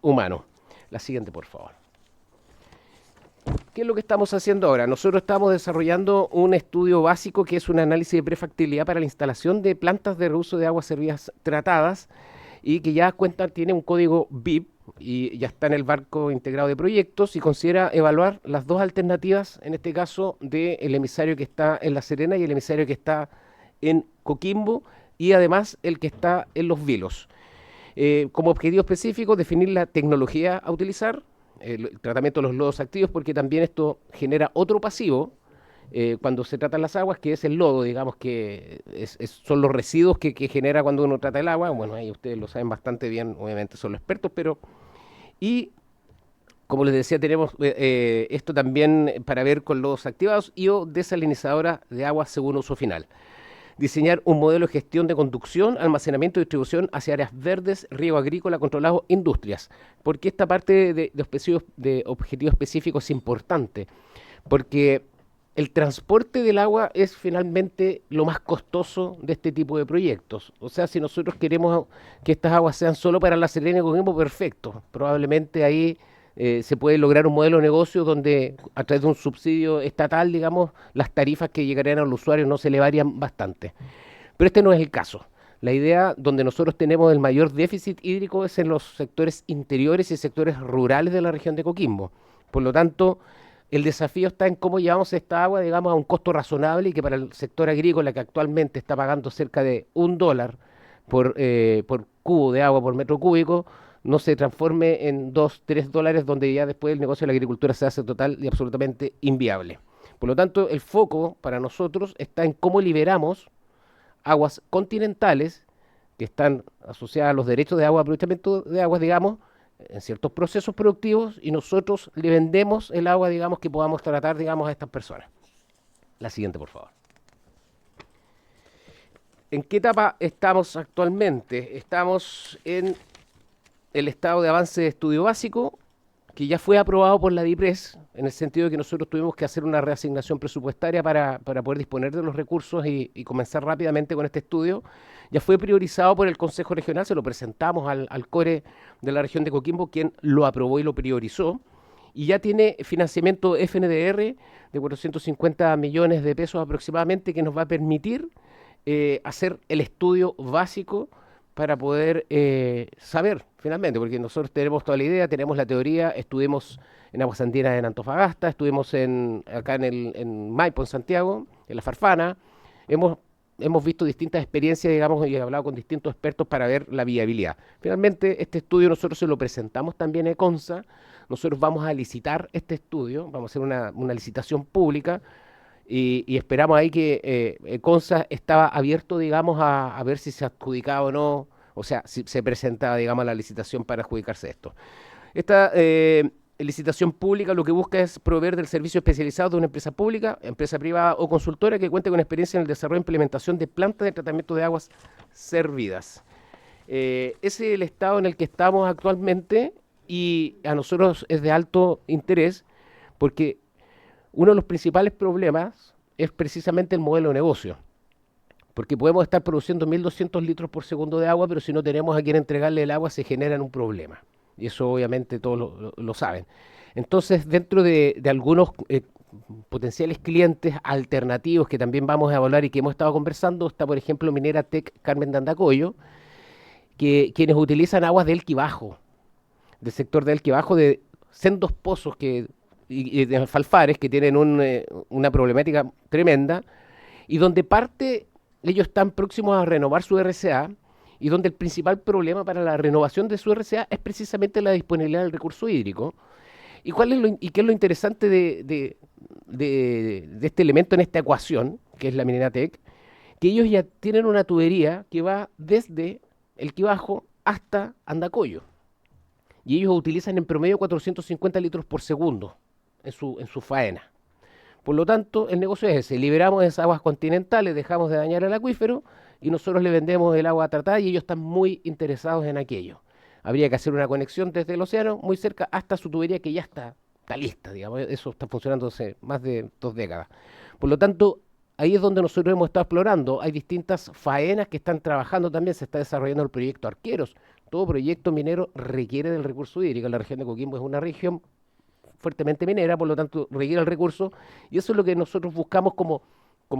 humano. La siguiente, por favor. ¿Qué es lo que estamos haciendo ahora? Nosotros estamos desarrollando un estudio básico que es un análisis de prefactibilidad para la instalación de plantas de reuso de aguas servidas tratadas y que ya tiene un código BIP y ya está en el barco integrado de proyectos y considera evaluar las dos alternativas, en este caso del emisario que está en La Serena y el emisario que está en Coquimbo y además el que está en Los Vilos. Como objetivo específico, definir la tecnología a utilizar, el tratamiento de los lodos activos, porque también esto genera otro pasivo cuando se tratan las aguas, que es el lodo, digamos que son los residuos que genera cuando uno trata el agua. Bueno, ahí ustedes lo saben bastante bien, obviamente son los expertos, pero... Y, como les decía, tenemos esto también para ver con lodos activados y o desalinizadora de agua según uso final. Diseñar un modelo de gestión de conducción, almacenamiento y distribución hacia áreas verdes, riego agrícola, controlado, industrias. ¿Por qué esta parte de objetivo específico es importante? Porque el transporte del agua es finalmente lo más costoso de este tipo de proyectos. O sea, si nosotros queremos que estas aguas sean solo para La Serena y Coquimbo, perfecto. Probablemente ahí se puede lograr un modelo de negocio donde a través de un subsidio estatal, digamos, las tarifas que llegarían al usuario no se elevarían bastante. Pero este no es el caso. La idea donde nosotros tenemos el mayor déficit hídrico es en los sectores interiores y sectores rurales de la región de Coquimbo. Por lo tanto, el desafío está en cómo llevamos esta agua, digamos, a un costo razonable y que para el sector agrícola, que actualmente está pagando cerca de $1 por cubo de agua por metro cúbico, no se transforme en $2-3, donde ya después el negocio de la agricultura se hace total y absolutamente inviable. Por lo tanto, el foco para nosotros está en cómo liberamos aguas continentales que están asociadas a los derechos de agua, aprovechamiento de aguas, digamos, en ciertos procesos productivos, y nosotros le vendemos el agua, digamos, que podamos tratar, digamos, a estas personas. La siguiente, por favor. ¿En qué etapa estamos actualmente? Estamos en el estado de avance de estudio básico, que ya fue aprobado por la DIPRES, en el sentido de que nosotros tuvimos que hacer una reasignación presupuestaria para poder disponer de los recursos y comenzar rápidamente con este estudio. Ya fue priorizado por el Consejo Regional, se lo presentamos al CORE de la región de Coquimbo, quien lo aprobó y lo priorizó, y ya tiene financiamiento FNDR de 450 millones de pesos aproximadamente, que nos va a permitir hacer el estudio básico para poder saber finalmente, porque nosotros tenemos toda la idea, tenemos la teoría, estuvimos en Aguas Andinas en Antofagasta, estuvimos acá en Maipo, en Santiago, en La Farfana, hemos visto distintas experiencias, digamos, y he hablado con distintos expertos para ver la viabilidad. Finalmente, este estudio nosotros se lo presentamos también a ECONSA, nosotros vamos a licitar este estudio, vamos a hacer una licitación pública, y esperamos ahí que ECONSA estaba abierto, digamos, a ver si se adjudicaba o no, o sea, si se presentaba, digamos, la licitación para adjudicarse esto. Esta licitación pública lo que busca es proveer del servicio especializado de una empresa pública, empresa privada o consultora que cuente con experiencia en el desarrollo e implementación de plantas de tratamiento de aguas servidas. Ese es el estado en el que estamos actualmente, y a nosotros es de alto interés porque uno de los principales problemas es precisamente el modelo de negocio, porque podemos estar produciendo 1.200 litros por segundo de agua, pero si no tenemos a quien entregarle el agua se genera un problema, y eso obviamente todos lo saben. Entonces, dentro de algunos potenciales clientes alternativos que también vamos a evaluar y que hemos estado conversando, está por ejemplo Minera Tec Carmen de Andacollo, quienes utilizan aguas de Elquibajo, del sector de Elquibajo, de sendos pozos y de Falfares, que tienen una problemática tremenda, y donde ellos están próximos a renovar su RCA, y donde el principal problema para la renovación de su RCA es precisamente la disponibilidad del recurso hídrico. ¿Y qué es lo interesante de este elemento en esta ecuación, que es la Minera Tec? Que ellos ya tienen una tubería que va desde Elquibajo hasta Andacollo, y ellos utilizan en promedio 450 litros por segundo en su faena. Por lo tanto, el negocio es ese: liberamos esas aguas continentales, dejamos de dañar el acuífero y nosotros le vendemos el agua tratada y ellos están muy interesados en aquello. Habría que hacer una conexión desde el océano muy cerca hasta su tubería que ya está lista, digamos. Eso está funcionando hace más de 2 décadas. Por lo tanto, ahí es donde nosotros hemos estado explorando. Hay distintas faenas que están trabajando también. Se está desarrollando el proyecto Arqueros. Todo proyecto minero requiere del recurso hídrico. La región de Coquimbo es una región fuertemente minera, por lo tanto requiere el recurso. Y eso es lo que nosotros buscamos como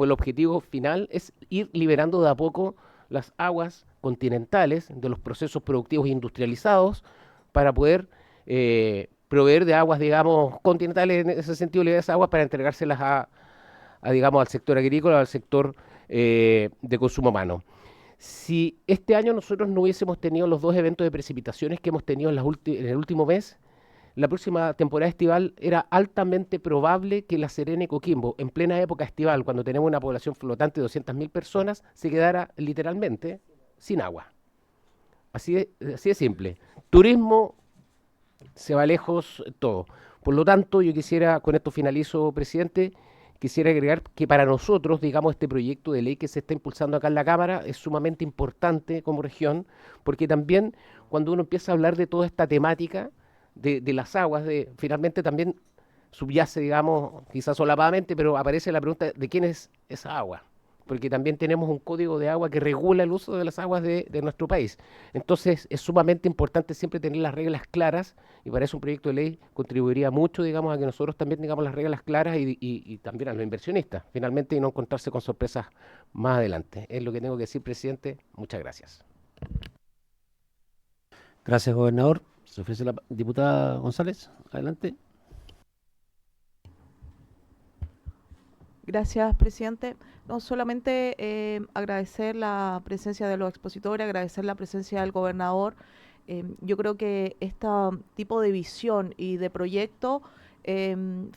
el objetivo final, es ir liberando de a poco las aguas continentales de los procesos productivos industrializados para poder proveer de aguas, digamos, continentales, en ese sentido, liberar esas aguas para entregárselas digamos, al sector agrícola, al sector de consumo humano. Si este año nosotros no hubiésemos tenido los 2 eventos de precipitaciones que hemos tenido en el último mes, la próxima temporada estival era altamente probable que La Serena y Coquimbo, en plena época estival, cuando tenemos una población flotante de 200.000 personas, se quedara literalmente sin agua. Así de simple. Turismo se va lejos todo. Por lo tanto, yo quisiera, con esto finalizo, presidente, quisiera agregar que para nosotros, digamos, este proyecto de ley que se está impulsando acá en la Cámara es sumamente importante como región, porque también cuando uno empieza a hablar de toda esta temática de las aguas, finalmente también subyace, digamos, quizás solapadamente, pero aparece la pregunta de quién es esa agua, porque también tenemos un código de agua que regula el uso de las aguas de nuestro país. Entonces es sumamente importante siempre tener las reglas claras, y para eso un proyecto de ley contribuiría mucho, digamos, a que nosotros también tengamos las reglas claras y también a los inversionistas, finalmente, y no encontrarse con sorpresas más adelante. Es lo que tengo que decir, presidente. Muchas gracias. Gracias, gobernador. Se ofrece la diputada González. Adelante. Gracias, presidente. No solamente agradecer la presencia de los expositores, agradecer la presencia del gobernador. Yo creo que este tipo de visión y de proyecto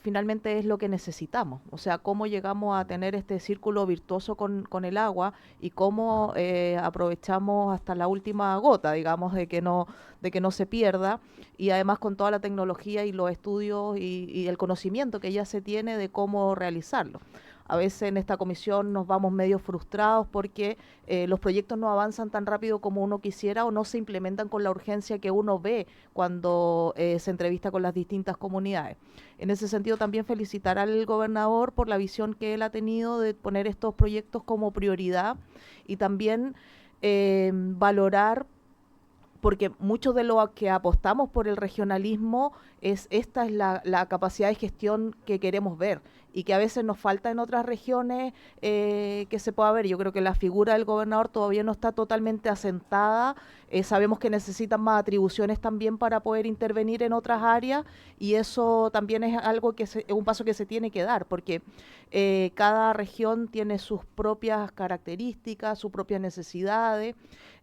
finalmente es lo que necesitamos. O sea, cómo llegamos a tener este círculo virtuoso con el agua y cómo aprovechamos hasta la última gota, digamos, de que no se pierda, y además con toda la tecnología y los estudios y el conocimiento que ya se tiene de cómo realizarlo. A veces en esta comisión nos vamos medio frustrados porque los proyectos no avanzan tan rápido como uno quisiera o no se implementan con la urgencia que uno ve cuando se entrevista con las distintas comunidades. En ese sentido, también felicitar al gobernador por la visión que él ha tenido de poner estos proyectos como prioridad y también valorar, porque mucho de lo que apostamos por el regionalismo esta es la capacidad de gestión que queremos ver y que a veces nos falta en otras regiones que se pueda ver. Yo creo que la figura del gobernador todavía no está totalmente asentada. Sabemos que necesitan más atribuciones también para poder intervenir en otras áreas, y eso también es algo es un paso que se tiene que dar, porque cada región tiene sus propias características, sus propias necesidades,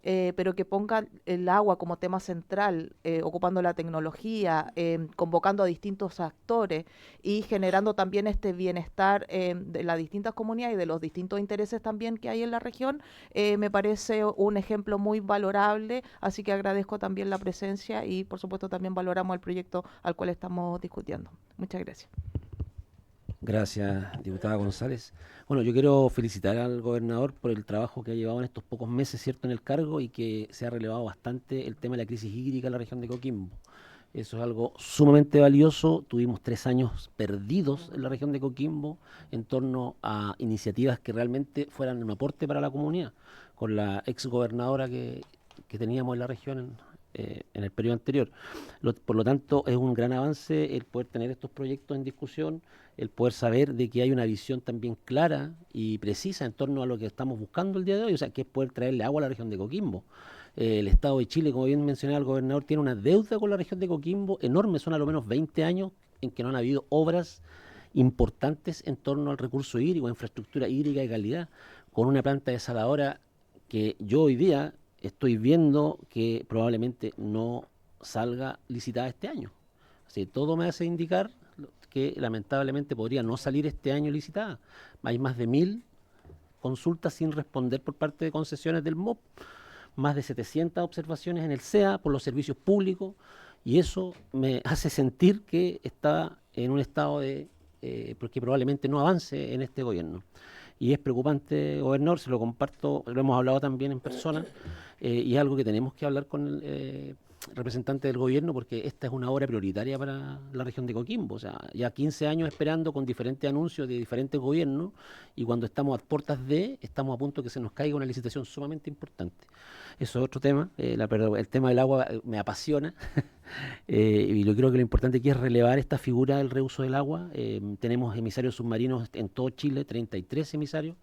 pero que ponga el agua como tema central, ocupando la tecnología, convocando a distintos actores y generando también este bienestar de las distintas comunidades y de los distintos intereses también que hay en la región, me parece un ejemplo muy valorable, así que agradezco también la presencia y por supuesto también valoramos el proyecto al cual estamos discutiendo. Muchas gracias. Gracias, diputada González. Bueno, yo quiero felicitar al gobernador por el trabajo que ha llevado en estos pocos meses, ¿cierto?, en el cargo, y que se ha relevado bastante el tema de la crisis hídrica en la región de Coquimbo. Eso es algo sumamente valioso. Tuvimos 3 años perdidos en la región de Coquimbo en torno a iniciativas que realmente fueran un aporte para la comunidad, con la ex gobernadora que teníamos en la región en el periodo anterior. Por lo tanto, es un gran avance el poder tener estos proyectos en discusión, el poder saber de que hay una visión también clara y precisa en torno a lo que estamos buscando el día de hoy, o sea, que es poder traerle agua a la región de Coquimbo. El Estado de Chile, como bien mencionaba el gobernador, tiene una deuda con la región de Coquimbo enorme. Son a lo menos 20 años en que no han habido obras importantes en torno al recurso hídrico, a infraestructura hídrica de calidad, con una planta desaladora que yo hoy día estoy viendo que probablemente no salga licitada este año. Así, todo me hace indicar que lamentablemente podría no salir este año licitada. Hay más de 1000 consultas sin responder por parte de concesiones del MOP, más de 700 observaciones en el CEA por los servicios públicos, y eso me hace sentir que está en un estado porque probablemente no avance en este gobierno. y es preocupante, gobernador, se lo comparto, lo hemos hablado también en persona, y es algo que tenemos que hablar con el representante del gobierno, porque esta es una obra prioritaria para la región de Coquimbo. O sea, ya 15 años esperando con diferentes anuncios de diferentes gobiernos, y cuando estamos a puertas estamos a punto de que se nos caiga una licitación sumamente importante. Eso es otro tema, pero el tema del agua me apasiona. Y yo creo que lo importante aquí es relevar esta figura del reuso del agua. Tenemos emisarios submarinos en todo Chile, 33 emisarios.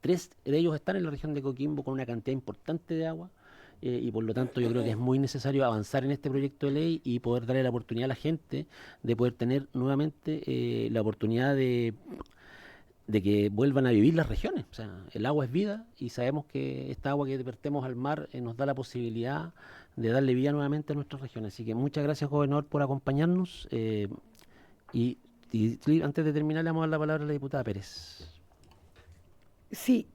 3 de ellos están en la región de Coquimbo con una cantidad importante de agua. Y por lo tanto yo creo que es muy necesario avanzar en este proyecto de ley y poder darle la oportunidad a la gente de poder tener nuevamente la oportunidad de que vuelvan a vivir las regiones. O sea, el agua es vida y sabemos que esta agua que vertemos al mar nos da la posibilidad de darle vida nuevamente a nuestras regiones. Así que muchas gracias, gobernador, por acompañarnos. Y antes de terminar, le vamos a dar la palabra a la diputada Pérez. Sí,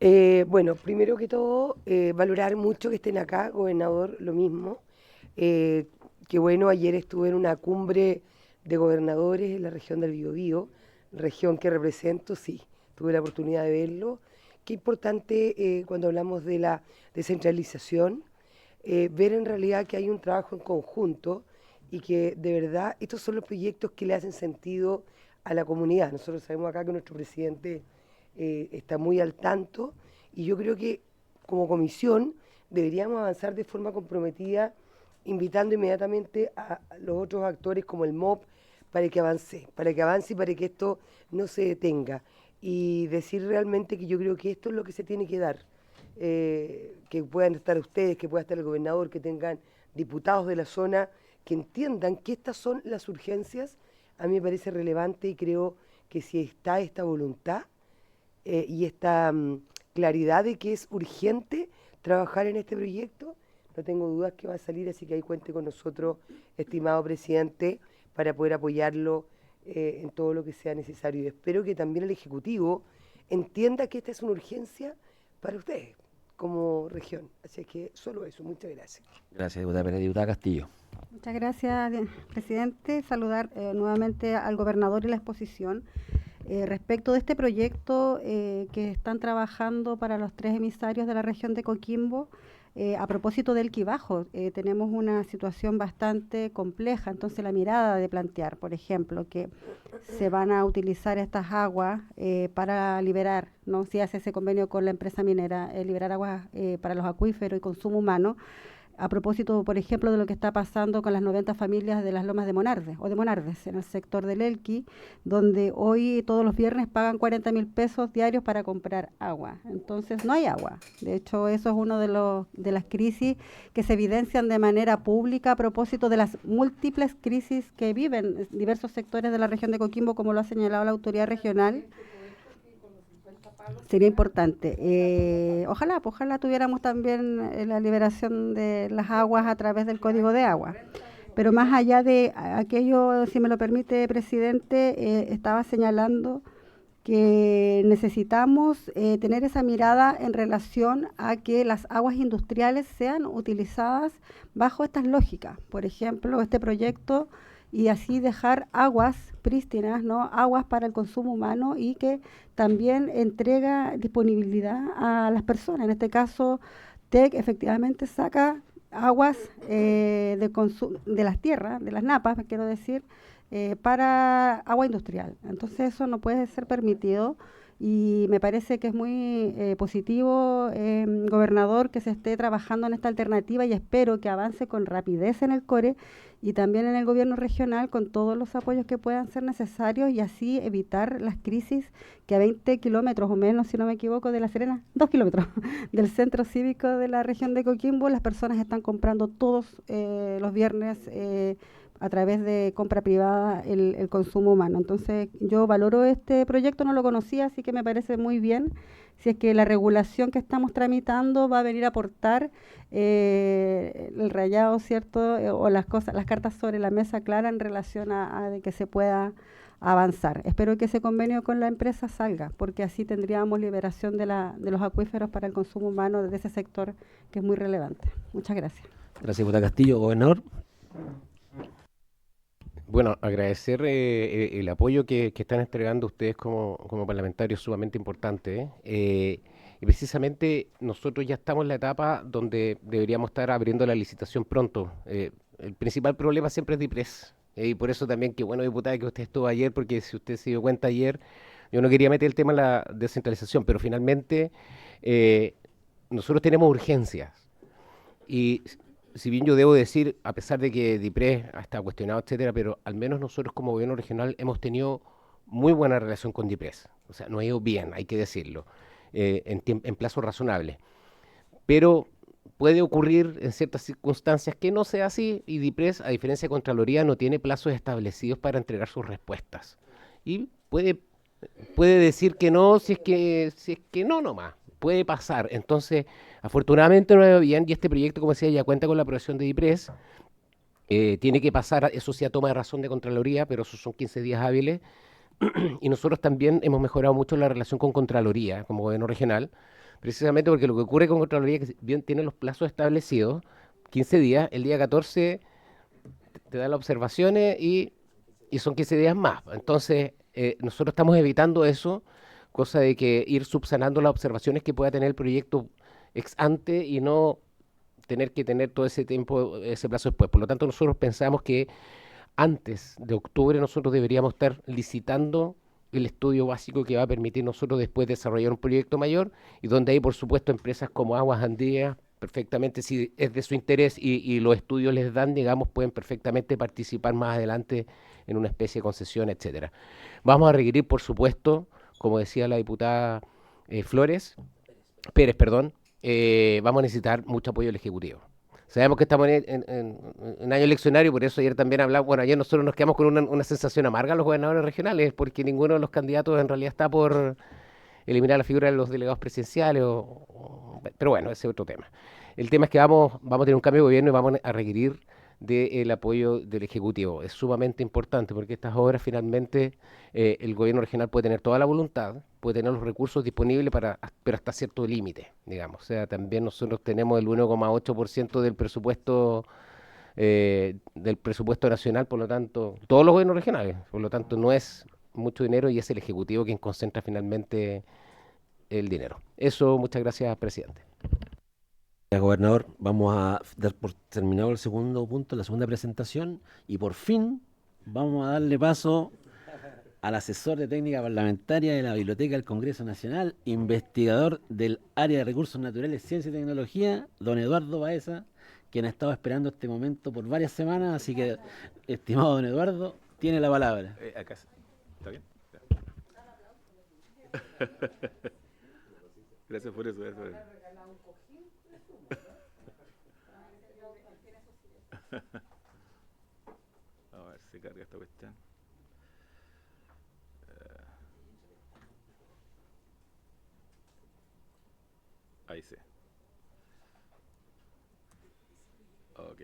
bueno, primero que todo, valorar mucho que estén acá, gobernador, lo mismo. Qué bueno, ayer estuve en una cumbre de gobernadores en la región del Biobío, región que represento, sí, tuve la oportunidad de verlo. Qué importante cuando hablamos de la descentralización, ver en realidad que hay un trabajo en conjunto y que de verdad estos son los proyectos que le hacen sentido a la comunidad. Nosotros sabemos acá que nuestro presidente está muy al tanto y yo creo que como comisión deberíamos avanzar de forma comprometida, invitando inmediatamente a los otros actores como el MOP para que avance y para que esto no se detenga. Y decir realmente que yo creo que esto es lo que se tiene que dar, que puedan estar ustedes, que pueda estar el gobernador, que tengan diputados de la zona, que entiendan que estas son las urgencias. A mí me parece relevante y creo que si está esta voluntad y esta claridad de que es urgente trabajar en este proyecto, no tengo dudas que va a salir, así que ahí cuente con nosotros, estimado presidente, para poder apoyarlo en todo lo que sea necesario. Y espero que también el Ejecutivo entienda que esta es una urgencia para ustedes como región. Así que solo eso, muchas gracias. Gracias, diputada Pérez. Diputada Castillo. Muchas gracias, presidente. Saludar nuevamente al gobernador y la exposición. Respecto de este proyecto que están trabajando para los 3 emisarios de la región de Coquimbo, a propósito del Quibajo, tenemos una situación bastante compleja, entonces la mirada de plantear, por ejemplo, que se van a utilizar estas aguas para liberar, ¿no? Si hace ese convenio con la empresa minera, liberar aguas para los acuíferos y consumo humano, a propósito, por ejemplo, de lo que está pasando con las 90 familias de las Lomas de Monardes, o de Monardes, en el sector del Elqui, donde hoy todos los viernes pagan 40.000 pesos diarios para comprar agua. Entonces no hay agua. De hecho, eso es uno de las crisis que se evidencian de manera pública a propósito de las múltiples crisis que viven diversos sectores de la región de Coquimbo, como lo ha señalado la autoridad regional. Sería importante. Ojalá tuviéramos también la liberación de las aguas a través del Código de Agua. Pero más allá de aquello, si me lo permite, presidente, estaba señalando que necesitamos tener esa mirada en relación a que las aguas industriales sean utilizadas bajo estas lógicas. Por ejemplo, este proyecto, y así dejar aguas prístinas, ¿no? Aguas para el consumo humano y que también entrega disponibilidad a las personas. En este caso, TEC efectivamente saca aguas de las tierras, de las napas, quiero decir, para agua industrial. Entonces eso no puede ser permitido y me parece que es muy positivo, gobernador, que se esté trabajando en esta alternativa y espero que avance con rapidez en el CORE y también en el gobierno regional con todos los apoyos que puedan ser necesarios y así evitar las crisis que a 20 kilómetros o menos, si no me equivoco, de La Serena, 2 kilómetros del centro cívico de la región de Coquimbo, las personas están comprando todos los viernes a través de compra privada el consumo humano. Entonces yo valoro este proyecto, no lo conocía, así que me parece muy bien. Si es que la regulación que estamos tramitando va a venir a aportar el rayado, ¿cierto? O las cartas sobre la mesa clara en relación a de que se pueda avanzar. Espero que ese convenio con la empresa salga, porque así tendríamos liberación de los acuíferos para el consumo humano de ese sector que es muy relevante. Muchas gracias. Gracias, diputada Castillo. Gobernador. Bueno, agradecer el apoyo que están entregando ustedes como parlamentarios, sumamente importante. Y precisamente nosotros ya estamos en la etapa donde deberíamos estar abriendo la licitación pronto. El principal problema siempre es DIPRES. Y por eso también, qué bueno, diputada, que usted estuvo ayer, porque si usted se dio cuenta ayer, yo no quería meter el tema en la descentralización, pero finalmente nosotros tenemos urgencias. Y si bien yo debo decir, a pesar de que DIPRES está cuestionado, etcétera, pero al menos nosotros como gobierno regional hemos tenido muy buena relación con DIPRES. O sea, nos ha ido bien, hay que decirlo, en plazos razonables. Pero puede ocurrir en ciertas circunstancias que no sea así, y DIPRES, a diferencia de Contraloría, no tiene plazos establecidos para entregar sus respuestas. Y puede decir que no si es que no nomás. Puede pasar. Entonces, afortunadamente no ha ido bien, y este proyecto, como decía, ya cuenta con la aprobación de DIPRES. Tiene que pasar, eso sí, a toma de razón de Contraloría, pero esos son 15 días hábiles. Y nosotros también hemos mejorado mucho la relación con Contraloría, como gobierno regional, precisamente porque lo que ocurre con Contraloría es que bien tiene los plazos establecidos, 15 días, el día 14 te da las observaciones y son 15 días más. Entonces, nosotros estamos evitando eso, cosa de que ir subsanando las observaciones que pueda tener el proyecto ex ante y no tener que tener todo ese tiempo, ese plazo después. Por lo tanto, nosotros pensamos que antes de octubre nosotros deberíamos estar licitando el estudio básico que va a permitir nosotros después desarrollar un proyecto mayor, y donde hay, por supuesto, empresas como Aguas Andías, perfectamente, si es de su interés y los estudios les dan, digamos, pueden perfectamente participar más adelante en una especie de concesión, etcétera. Vamos a requerir, por supuesto, como decía la diputada Pérez, vamos a necesitar mucho apoyo del Ejecutivo. Sabemos que estamos en año eleccionario, por eso ayer también hablamos, bueno, ayer nosotros nos quedamos con una sensación amarga los gobernadores regionales, porque ninguno de los candidatos en realidad está por eliminar la figura de los delegados presidenciales, pero bueno, ese es otro tema. El tema es que vamos a tener un cambio de gobierno y vamos a requerir del apoyo del Ejecutivo. Es sumamente importante porque estas obras finalmente el gobierno regional puede tener toda la voluntad, puede tener los recursos disponibles, pero hasta cierto límite, digamos. O sea, también nosotros tenemos el 1,8% del presupuesto nacional, por lo tanto, todos los gobiernos regionales, por lo tanto no es mucho dinero y es el Ejecutivo quien concentra finalmente el dinero. Eso, muchas gracias, presidente. Gobernador, vamos a dar por terminado el segundo punto, la segunda presentación, y por fin vamos a darle paso al asesor de técnica parlamentaria de la Biblioteca del Congreso Nacional, investigador del área de recursos naturales, ciencia y tecnología, don Eduardo Baeza, quien ha estado esperando este momento por varias semanas, así que, estimado don Eduardo, tiene la palabra. Acá está bien. Gracias por eso. A ver si carga esta cuestión. Ahí sí. Ok.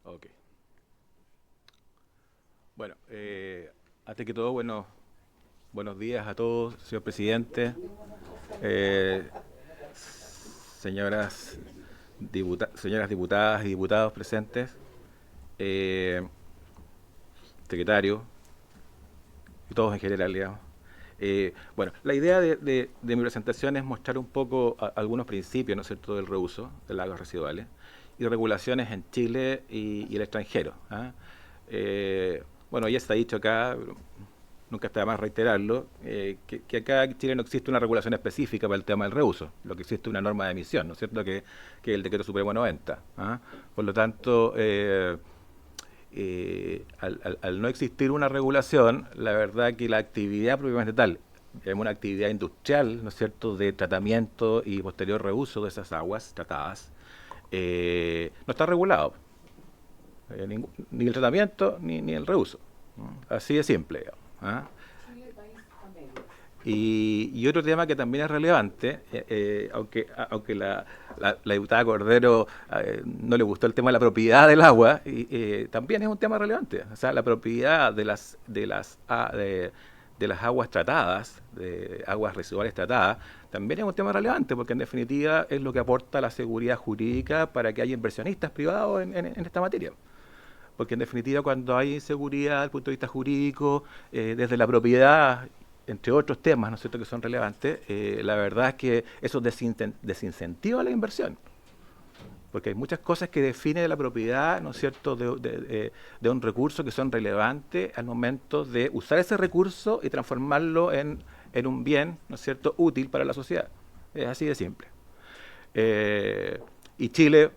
Ok. Bueno, antes que todo, buenos días a todos, señor presidente, señoras diputadas y diputados presentes, secretario, y todos en general, digamos. Bueno, la idea de mi presentación es mostrar un poco algunos principios, ¿no es cierto?, del reuso de las aguas residuales y regulaciones en Chile y el extranjero. Bueno, ya está dicho acá, nunca está de más reiterarlo, que acá en Chile no existe una regulación específica para el tema del reuso, lo que existe es una norma de emisión, ¿no es cierto?, que es el Decreto Supremo 90. Por lo tanto, al no existir una regulación, la verdad que la actividad propiamente tal, es una actividad industrial, ¿no es cierto?, de tratamiento y posterior reuso de esas aguas tratadas, no está regulado. Ni el tratamiento ni el reuso. Así de simple, digamos. Y otro tema que también es relevante, aunque la diputada Cordero no le gustó el tema de la propiedad del agua, también es un tema relevante. O sea, la propiedad de las aguas tratadas, de aguas residuales tratadas, también es un tema relevante, porque en definitiva es lo que aporta la seguridad jurídica para que haya inversionistas privados en esta materia. Porque en definitiva cuando hay inseguridad desde el punto de vista jurídico, desde la propiedad, entre otros temas, ¿no es cierto?, que son relevantes, la verdad es que eso desincentiva la inversión. Porque hay muchas cosas que definen la propiedad, ¿no es cierto?, de un recurso que son relevantes al momento de usar ese recurso y transformarlo en un bien, ¿no es cierto?, útil para la sociedad. Es así de simple. Y Chile,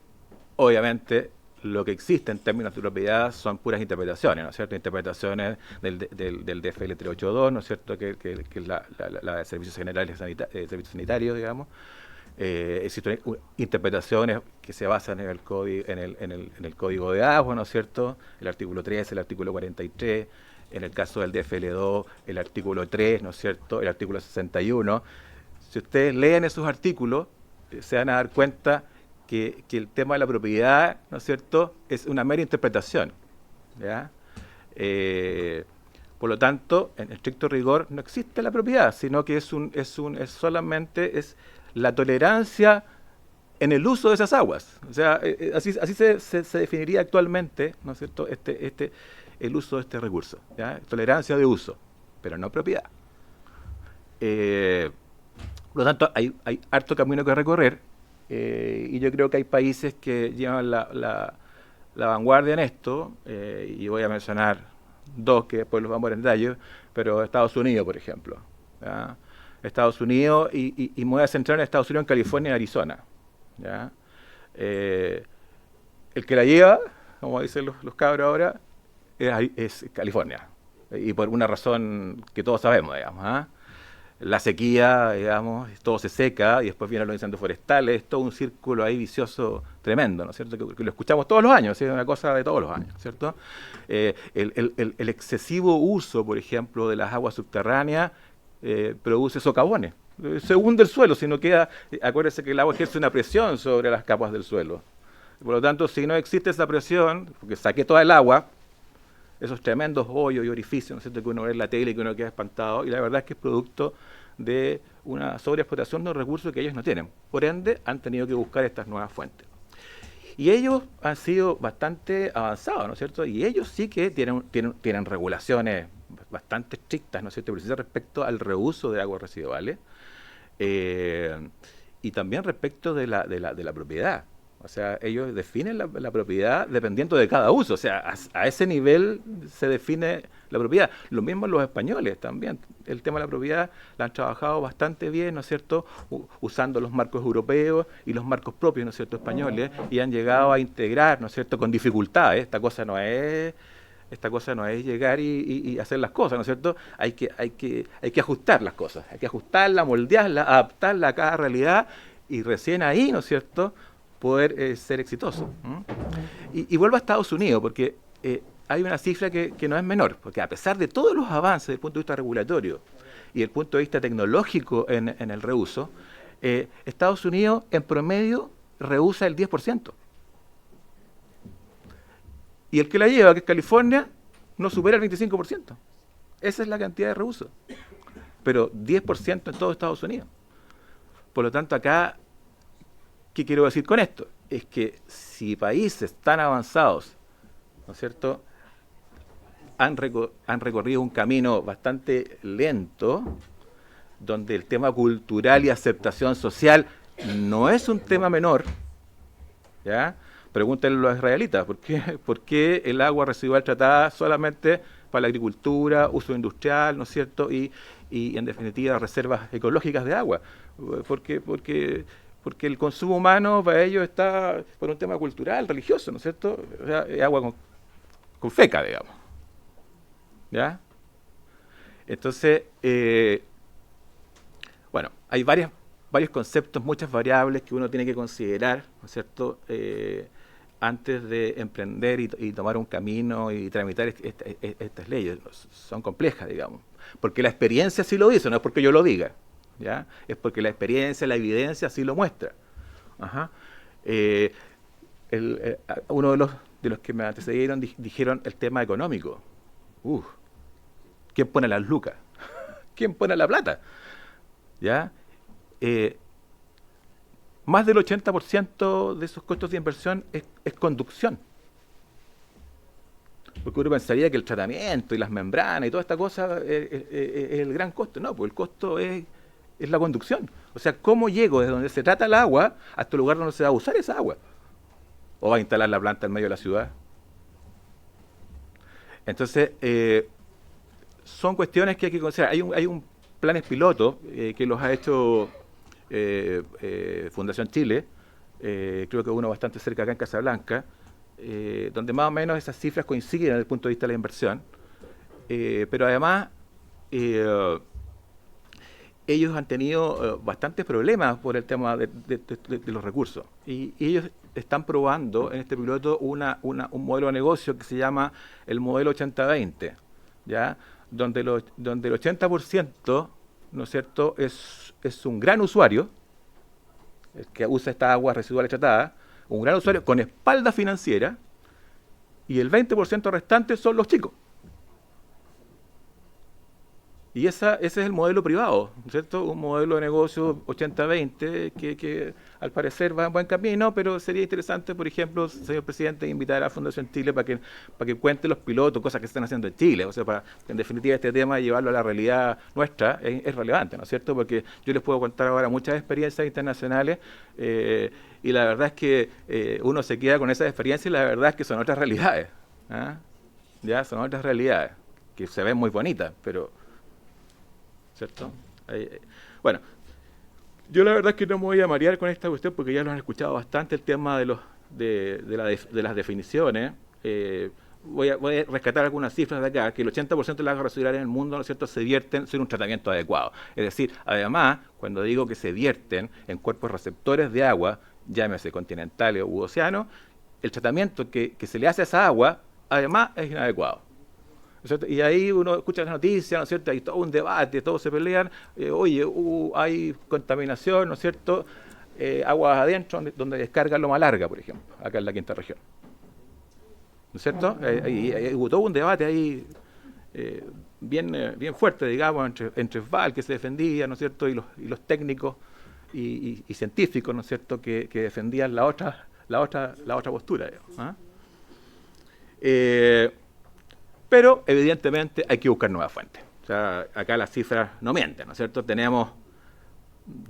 obviamente, lo que existe en términos de propiedad son puras interpretaciones, ¿no es cierto? Interpretaciones del DFL 382, ¿no es cierto?, que es la de Servicios Generales Servicios Sanitarios, digamos. Existen interpretaciones que se basan en el Código de Agua, ¿no es cierto?, el artículo 13, el artículo 43, en el caso del DFL2, el artículo 3, ¿no es cierto?, el artículo 61. Si ustedes leen esos artículos, se van a dar cuenta que el tema de la propiedad, ¿no es cierto?, es una mera interpretación, ¿ya? Por lo tanto, en estricto rigor no existe la propiedad, sino que es solamente la tolerancia en el uso de esas aguas. O sea, así se definiría actualmente, ¿no es cierto?, el uso de este recurso, ¿ya? Tolerancia de uso, pero no propiedad. Por lo tanto, hay harto camino que recorrer. Y yo creo que hay países que llevan la vanguardia en esto, y voy a mencionar dos que después los vamos a ver en detalle, pero Estados Unidos, por ejemplo, ¿ya? Estados Unidos, y me voy a centrar en Estados Unidos, en California y Arizona, ¿ya? El que la lleva, como dicen los cabros ahora, es California, y por una razón que todos sabemos, digamos, ¿ah? La sequía, digamos, todo se seca y después vienen los incendios forestales, es todo un círculo ahí vicioso tremendo, ¿no es cierto?, que lo escuchamos todos los años, es una cosa de todos los años, ¿cierto? El excesivo uso, por ejemplo, de las aguas subterráneas produce socavones, se hunde el suelo, si no queda, acuérdense que el agua ejerce una presión sobre las capas del suelo, por lo tanto, si no existe esa presión, porque saqué toda el agua, esos tremendos hoyos y orificios, ¿no es cierto?, que uno ve en la tele y que uno queda espantado, y la verdad es que es producto de una sobreexplotación de un recurso que ellos no tienen. Por ende, han tenido que buscar estas nuevas fuentes. Y ellos han sido bastante avanzados, ¿no es cierto?, y ellos sí que tienen regulaciones bastante estrictas, ¿no es cierto?, precisas respecto al reuso de aguas residuales, y también respecto de la propiedad. O sea, ellos definen la propiedad dependiendo de cada uso. O sea, a ese nivel se define la propiedad. Lo mismo los españoles también. El tema de la propiedad la han trabajado bastante bien, ¿no es cierto?, usando los marcos europeos y los marcos propios, ¿no es cierto?, españoles, y han llegado a integrar, ¿no es cierto?, con dificultades. Esta cosa no es llegar y hacer las cosas, ¿no es cierto? Hay que ajustar las cosas. Hay que ajustarlas, moldearlas, adaptarlas a cada realidad, y recién ahí, ¿no es cierto?, poder ser exitoso. Y vuelvo a Estados Unidos, porque hay una cifra que no es menor, porque a pesar de todos los avances desde el punto de vista regulatorio y desde el punto de vista tecnológico en el reuso, Estados Unidos en promedio reusa el 10%. Y el que la lleva, que es California, no supera el 25%. Esa es la cantidad de reuso. Pero 10% en todo Estados Unidos. Por lo tanto, acá, ¿qué quiero decir con esto? Es que si países tan avanzados, ¿no es cierto?, han recorrido un camino bastante lento, donde el tema cultural y aceptación social no es un tema menor, ¿ya? Pregúntenle a los israelitas, ¿por qué el agua residual tratada solamente para la agricultura, uso industrial, ¿no es cierto?, y en definitiva reservas ecológicas de agua? Porque el consumo humano para ellos está por un tema cultural, religioso, ¿no es cierto? O sea, es agua con feca, digamos. ¿Ya? Entonces, bueno, hay varios conceptos, muchas variables que uno tiene que considerar, ¿no es cierto?, antes de emprender y tomar un camino y tramitar estas leyes. Son complejas, digamos. porque la experiencia sí lo dice, no es porque yo lo diga, ¿ya? Es porque la experiencia, la evidencia sí lo muestra. Ajá. Uno de los que me antecedieron dijeron el tema económico. ¿Quién pone las lucas? ¿Quién pone la plata? ¿Ya? Más del 80% de esos costos de inversión es conducción. Porque uno pensaría que el tratamiento y las membranas y toda esta cosa es el gran costo. No, pues el costo es la conducción. O sea, ¿cómo llego desde donde se trata el agua hasta el lugar donde se va a usar esa agua? ¿O va a instalar la planta en medio de la ciudad? Entonces, son cuestiones que hay que considerar. Hay un planes piloto que los ha hecho Fundación Chile, creo que uno bastante cerca acá en Casablanca, donde más o menos esas cifras coinciden desde el punto de vista de la inversión, pero además ellos han tenido bastantes problemas por el tema de los recursos, y ellos están probando en este piloto un modelo de negocio que se llama el modelo 80-20, ¿ya? Donde el 80%, ¿no es cierto?, es un gran usuario, el que usa estas aguas residuales tratadas, un gran usuario con espalda financiera, y el 20% restante son los chicos. Y ese es el modelo privado, ¿cierto? Un modelo de negocio 80-20 que al parecer va en buen camino, pero sería interesante, por ejemplo, señor presidente, invitar a la Fundación Chile para que cuente los pilotos, cosas que se están haciendo en Chile. O sea, para en definitiva este tema llevarlo a la realidad nuestra es relevante, ¿no es cierto? Porque yo les puedo contar ahora muchas experiencias internacionales y la verdad es que uno se queda con esas experiencias y la verdad es que son otras realidades. Ya son otras realidades que se ven muy bonitas, pero... ¿cierto? Bueno, yo la verdad es que no me voy a marear con esta cuestión porque ya lo han escuchado bastante, el tema de las definiciones. Voy a rescatar algunas cifras de acá, que el 80% de las aguas residuales en el mundo, ¿no es cierto?, se vierten sin un tratamiento adecuado. Es decir, además, cuando digo que se vierten en cuerpos receptores de agua, llámese continentales u océanos, el tratamiento que se le hace a esa agua, además, es inadecuado. Y ahí uno escucha las noticias, ¿no es cierto? Hay todo un debate, todos se pelean. Oye, hay contaminación, ¿no es cierto? Aguas adentro, donde descarga Loma Larga, por ejemplo, acá en la quinta región. ¿No es cierto? Hubo todo un debate ahí bien fuerte, digamos, entre VAL, que se defendía, ¿no es cierto? Y los técnicos y científicos, ¿no es cierto?, que defendían la otra postura, digamos, pero, evidentemente, hay que buscar nuevas fuentes. O sea, acá las cifras no mienten, ¿no es cierto? Tenemos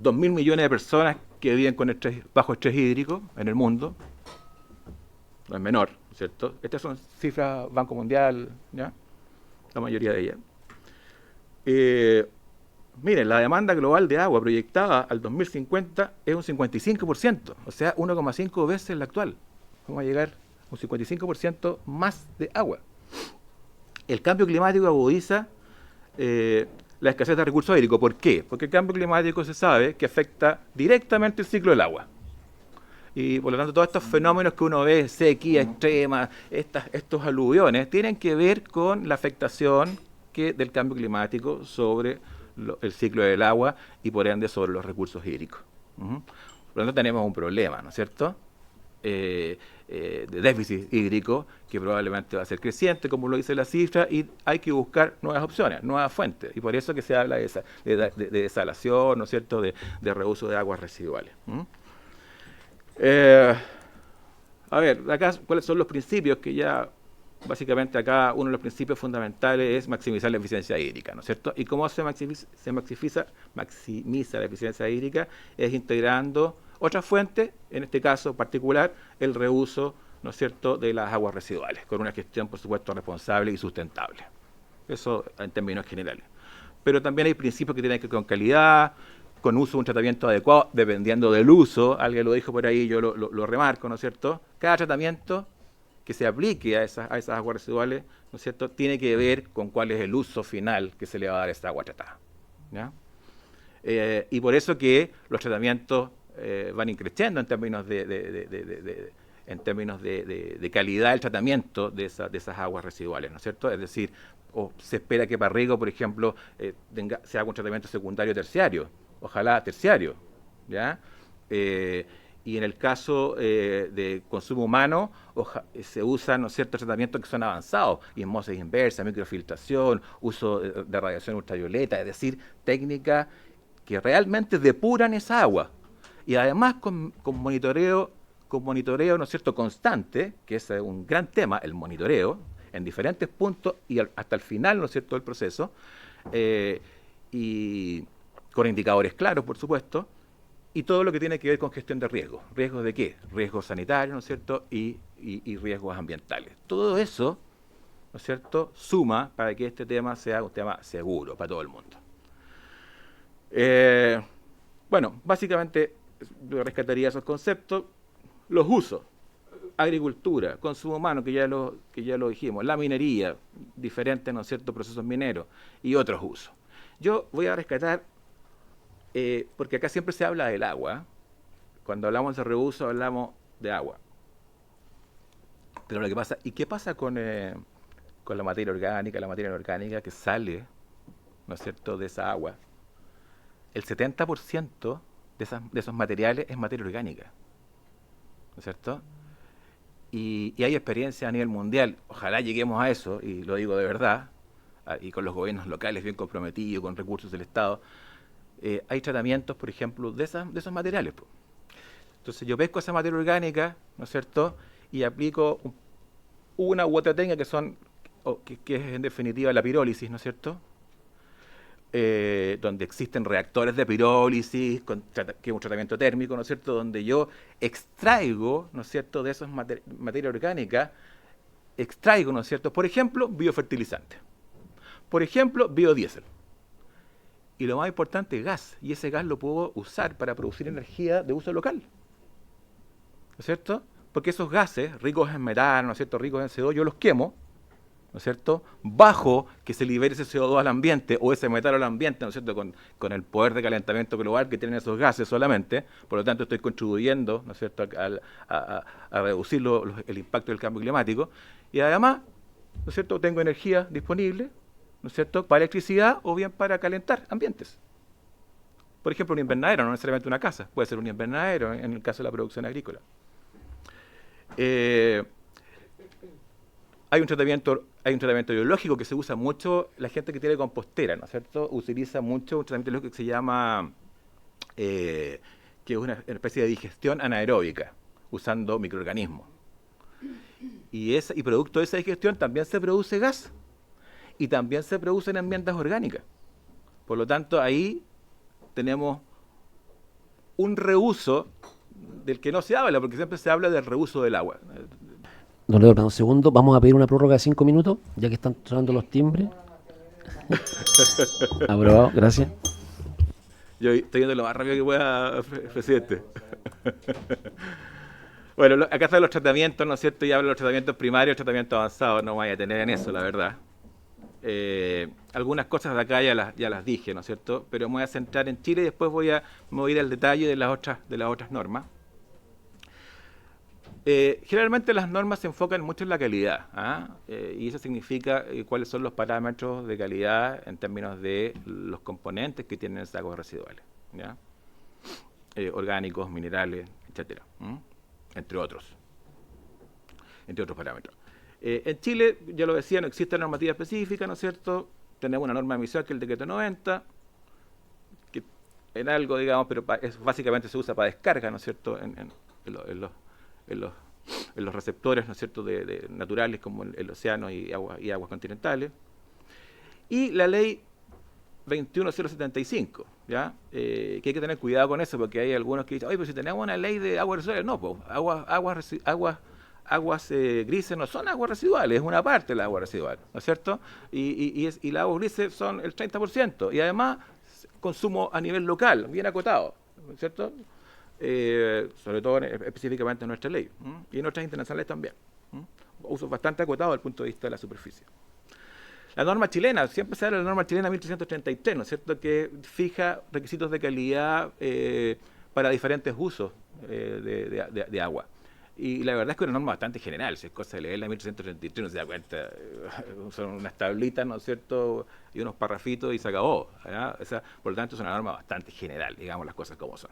2.000 millones de personas que viven bajo estrés hídrico en el mundo. No es menor, ¿no es cierto? Estas son cifras Banco Mundial, ¿ya? La mayoría de ellas. Miren, la demanda global de agua proyectada al 2050 es un 55%, o sea, 1,5 veces la actual. Vamos a llegar a un 55% más de agua. El cambio climático agudiza la escasez de recursos hídricos. ¿Por qué? Porque el cambio climático se sabe que afecta directamente el ciclo del agua. Y por lo tanto todos estos fenómenos que uno ve, sequía extrema, estos aluviones, tienen que ver con la afectación del cambio climático sobre el ciclo del agua y por ende sobre los recursos hídricos. Por lo tanto tenemos un problema, ¿no es cierto?, de déficit hídrico que probablemente va a ser creciente, como lo dice la cifra, y hay que buscar nuevas opciones, nuevas fuentes, y por eso que se habla de desalación, ¿no es cierto?, de reuso de aguas residuales. A ver, acá cuáles son los principios que ya, básicamente acá uno de los principios fundamentales es maximizar la eficiencia hídrica, ¿no es cierto? ¿Y cómo se maximiza la eficiencia hídrica? Es integrando otras fuentes, en este caso particular, el reuso, ¿no es cierto?, de las aguas residuales, con una gestión, por supuesto, responsable y sustentable. Eso en términos generales. Pero también hay principios que tienen que ver con calidad, con uso de un tratamiento adecuado, dependiendo del uso. Alguien lo dijo por ahí, yo lo remarco, ¿no es cierto? Cada tratamiento que se aplique a esas aguas residuales, ¿no es cierto?, tiene que ver con cuál es el uso final que se le va a dar a esta agua tratada, ¿ya? Y por eso que los tratamientos van increciendo en términos de en términos de calidad del tratamiento de esas aguas residuales, ¿no es cierto? Es decir, o se espera que para riego, por ejemplo, se haga un tratamiento secundario terciario, ojalá terciario, ¿ya? Y en el caso de consumo humano, se usan, ¿no es cierto?, tratamientos que son avanzados, osmosis inversa, microfiltración, uso de radiación ultravioleta, es decir, técnicas que realmente depuran esa agua. Y además con monitoreo, ¿no es cierto?, constante, que es un gran tema, el monitoreo, en diferentes puntos y hasta el final, ¿no es cierto?, del proceso, y con indicadores claros, por supuesto, y todo lo que tiene que ver con gestión de riesgos. ¿Riesgos de qué? Riesgos sanitarios, ¿no es cierto?, y riesgos ambientales. Todo eso, ¿no es cierto?, suma para que este tema sea un tema seguro para todo el mundo. Bueno, básicamente yo rescataría esos conceptos. Los usos: agricultura, consumo humano, que ya lo dijimos, la minería, diferentes, ¿no es cierto?, procesos mineros y otros usos. Yo voy a rescatar, porque acá siempre se habla del agua. Cuando hablamos de reuso hablamos de agua. Pero lo que pasa, ¿y qué pasa con la materia orgánica que sale, ¿no es cierto?, de esa agua? El 70% de esos materiales es materia orgánica, ¿no es cierto? Y hay experiencias a nivel mundial, ojalá lleguemos a eso, y lo digo de verdad, y con los gobiernos locales bien comprometidos, con recursos del Estado. Hay tratamientos, por ejemplo, de esos materiales. Entonces yo pesco esa materia orgánica, ¿no es cierto?, y aplico una u otra técnica que es en definitiva la pirólisis, ¿no es cierto?, donde existen reactores de pirólisis, que es un tratamiento térmico, ¿no es cierto?, donde yo extraigo, ¿no es cierto?, de esas materia orgánica, ¿no es cierto?, por ejemplo, biofertilizantes, por ejemplo, biodiesel. Y lo más importante, gas. Y ese gas lo puedo usar para producir energía de uso local, ¿no es cierto? Porque esos gases, ricos en metano, ¿no es cierto?, ricos en CO2, yo los quemo, ¿no es cierto?, bajo que se libere ese CO2 al ambiente o ese metano al ambiente, ¿no es cierto?, con el poder de calentamiento global que tienen esos gases solamente. Por lo tanto, estoy contribuyendo, ¿no es cierto?, a reducir el impacto del cambio climático. Y además, ¿no es cierto?, tengo energía disponible, ¿no es cierto?, para electricidad o bien para calentar ambientes. Por ejemplo, un invernadero, no necesariamente una casa, puede ser un invernadero en el caso de la producción agrícola. Hay un tratamiento biológico que se usa mucho, la gente que tiene compostera, ¿no es cierto?, utiliza mucho un tratamiento biológico que se llama, que es una especie de digestión anaeróbica, usando microorganismos. Y producto de esa digestión también se produce gas, y también se producen enmiendas orgánicas. Por lo tanto, ahí tenemos un reuso del que no se habla, porque siempre se habla del reuso del agua. Don Eduardo, un segundo, vamos a pedir una prórroga de 5 minutos, ya que están sonando los timbres. Aprobado, gracias. Yo estoy yendo lo más rápido que pueda, presidente. Bueno, acá están los tratamientos, ¿no es cierto? Y hablo de los tratamientos primarios, tratamientos avanzados, no voy a tener en eso, la verdad. Algunas cosas de acá ya las dije, ¿no es cierto? Pero me voy a centrar en Chile y después me voy a ir al detalle de las otras normas. Generalmente las normas se enfocan mucho en la calidad, y eso significa cuáles son los parámetros de calidad en términos de los componentes que tienen esas aguas residuales, ¿ya? Orgánicos, minerales, etcétera, entre otros parámetros. En Chile, ya lo decía, no existe normativa específica, ¿no es cierto? Tenemos una norma de emisión que es el decreto 90, que en algo, digamos, pero básicamente se usa para descarga, ¿no es cierto?, en los receptores, ¿no es cierto?, de naturales como el océano y aguas continentales. Y la ley 21075, ¿ya? Que hay que tener cuidado con eso, porque hay algunos que dicen, oye, pero si tenemos una ley de aguas residuales, no, pues, aguas grises no son aguas residuales, es una parte de las aguas residuales, ¿no es cierto? Y las aguas grises son el 30%, y además consumo a nivel local, bien acotado, ¿no es cierto? Sobre todo específicamente en nuestra ley, y en otras internacionales también. Uso bastante acotado desde el punto de vista de la superficie. La norma chilena, siempre se habla de la norma chilena 1333, ¿no es cierto?, que fija requisitos de calidad para diferentes usos de agua. Y la verdad es que es una norma bastante general, si es cosa de leer la 1333 no se da cuenta, son unas tablitas, ¿no es cierto?, y unos parrafitos y se acabó, ¿verdad? O sea, por lo tanto es una norma bastante general, digamos las cosas como son.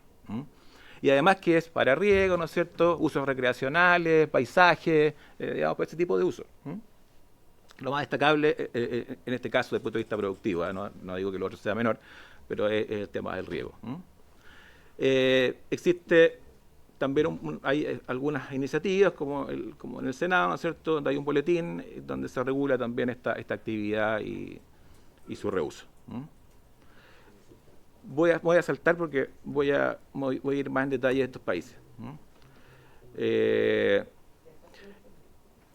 Y además que es para riego, ¿no es cierto?, usos recreacionales, paisajes, digamos, para ese tipo de uso. Lo más destacable, en este caso, desde el punto de vista productivo, no digo que lo otro sea menor, pero es el tema del riego. Existe también hay algunas iniciativas, como en el Senado, ¿no es cierto?, donde hay un boletín donde se regula también esta actividad y su reuso. Voy a saltar porque voy a ir más en detalle de estos países. En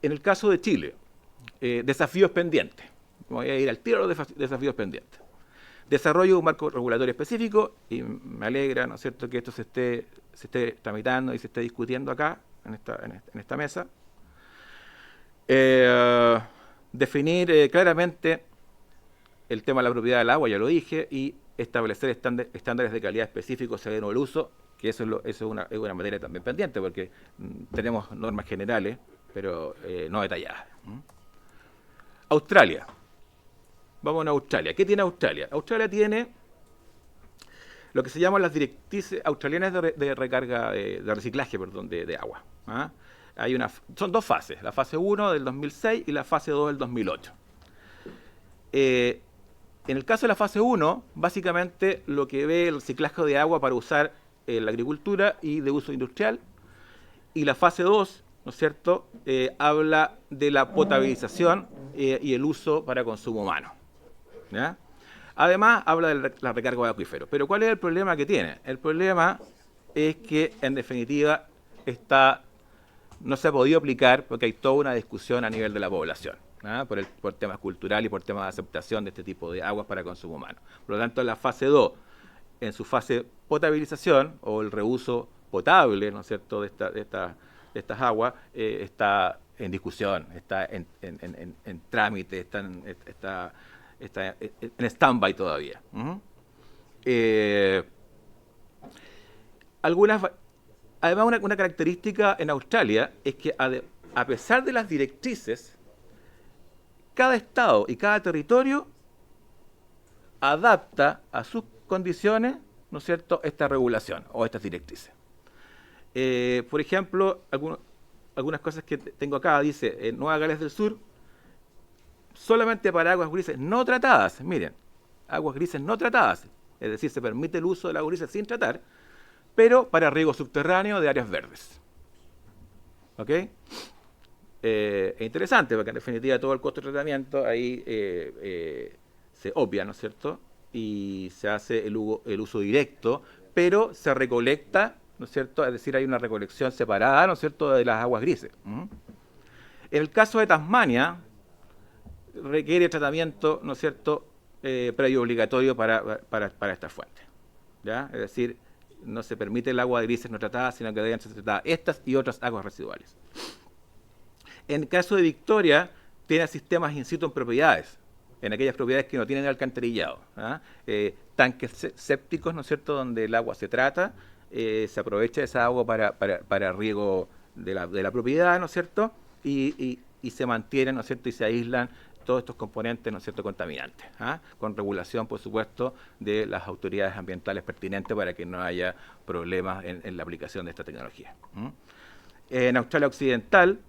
el caso de Chile, desafíos pendientes. Voy a ir al tiro de los desafíos pendientes. Desarrollo de un marco regulatorio específico, y me alegra, ¿no es cierto?, que esto se esté tramitando y se esté discutiendo acá, en esta mesa. Definir claramente el tema de la propiedad del agua, ya lo dije, y establecer estándares de calidad específicos según el uso, que eso es una materia también pendiente, porque tenemos normas generales, pero no detalladas. Australia. Vamos a Australia. ¿Qué tiene Australia? Australia tiene lo que se llaman las directrices australianas de recarga, de reciclaje, perdón, de agua. Son dos fases, la fase 1 del 2006 y la fase 2 del 2008. En el caso de la fase 1, básicamente lo que ve el reciclaje de agua para usar en la agricultura y de uso industrial, y la fase 2, ¿no es cierto?, habla de la potabilización y el uso para consumo humano. ¿Ya? Además, habla de la recarga de acuíferos. Pero ¿cuál es el problema que tiene? El problema es que, en definitiva, no se ha podido aplicar porque hay toda una discusión a nivel de la población, ¿ah? por temas culturales y por temas de aceptación de este tipo de aguas para consumo humano. Por lo tanto, en la fase 2, en su fase potabilización o el reuso potable, ¿no es cierto?, de estas aguas, está en discusión, está en trámite, está en stand-by todavía. Además, una característica en Australia es que, a pesar de las directrices, cada estado y cada territorio adapta a sus condiciones, ¿no es cierto?, esta regulación o estas directrices. Por ejemplo, algunas cosas que tengo acá, dice, en Nueva Gales del Sur, solamente para aguas grises no tratadas, miren, aguas grises no tratadas, es decir, se permite el uso del agua gris sin tratar, pero para riego subterráneo de áreas verdes. ¿Ok? Es interesante, porque en definitiva todo el costo de tratamiento ahí se obvia, ¿no es cierto?, y se hace el uso directo, pero se recolecta, ¿no es cierto?, es decir, hay una recolección separada, ¿no es cierto?, de las aguas grises. En el caso de Tasmania, requiere tratamiento, ¿no es cierto?, previo obligatorio para esta fuente. ¿Ya? Es decir, no se permite el agua de grises no tratada, sino que deben ser tratadas estas y otras aguas residuales. En el caso de Victoria, tiene sistemas in situ en propiedades, en aquellas propiedades que no tienen alcantarillado. Tanques sépticos, ¿no es cierto?, donde el agua se trata, se aprovecha esa agua para riego de la propiedad, ¿no es cierto?, y se mantienen, ¿no es cierto?, y se aíslan todos estos componentes, ¿no es cierto?, contaminantes, con regulación, por supuesto, de las autoridades ambientales pertinentes para que no haya problemas en la aplicación de esta tecnología. En Australia Occidental,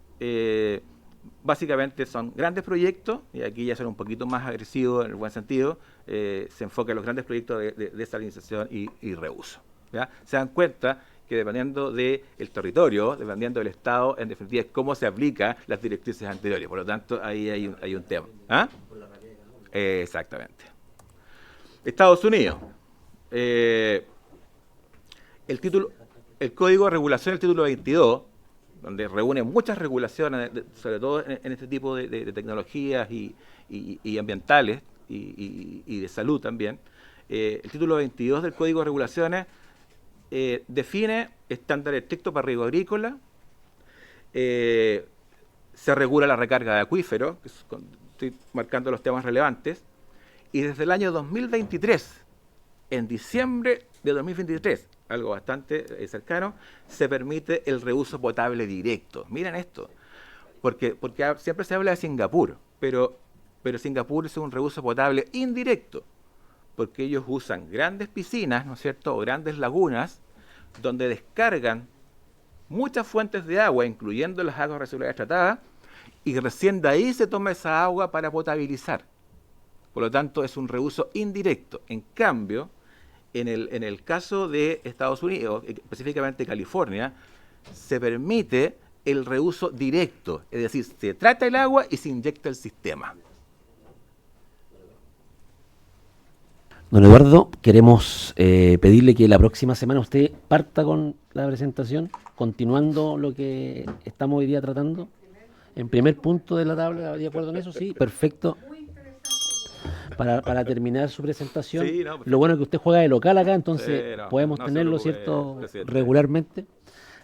básicamente son grandes proyectos, y aquí ya son un poquito más agresivos en el buen sentido, se enfoca en los grandes proyectos de desalinización y reuso. ¿Ya? Se dan cuenta que dependiendo del territorio, dependiendo del estado, en definitiva es cómo se aplican las directrices anteriores. Por lo tanto, ahí hay un tema. Exactamente. Estados Unidos. El Código de Regulación, el título 22, donde reúne muchas regulaciones, sobre todo en este tipo de tecnologías y ambientales y de salud también. El título 22 del Código de Regulaciones define estándares estrictos para riego agrícola, se regula la recarga de acuíferos, estoy marcando los temas relevantes, y desde el año 2023, en diciembre de 2023, algo bastante cercano, se permite el reuso potable directo. Miren esto, porque siempre se habla de Singapur, pero Singapur es un reuso potable indirecto, porque ellos usan grandes piscinas, ¿no es cierto?, o grandes lagunas, donde descargan muchas fuentes de agua, incluyendo las aguas residuales tratadas, y recién de ahí se toma esa agua para potabilizar. Por lo tanto, es un reuso indirecto. En cambio, en el caso de Estados Unidos, específicamente California, se permite el reuso directo, es decir, se trata el agua y se inyecta el sistema. Don Eduardo, queremos pedirle que la próxima semana usted parta con la presentación, continuando lo que estamos hoy día tratando. En primer punto de la tabla, ¿de acuerdo en eso? Sí, perfecto. Para terminar su presentación, Sí, no, lo bueno es que usted juega de local acá, entonces Sí, no, podemos no se tenerlo, preocupe, ¿cierto?, presidente. regularmente.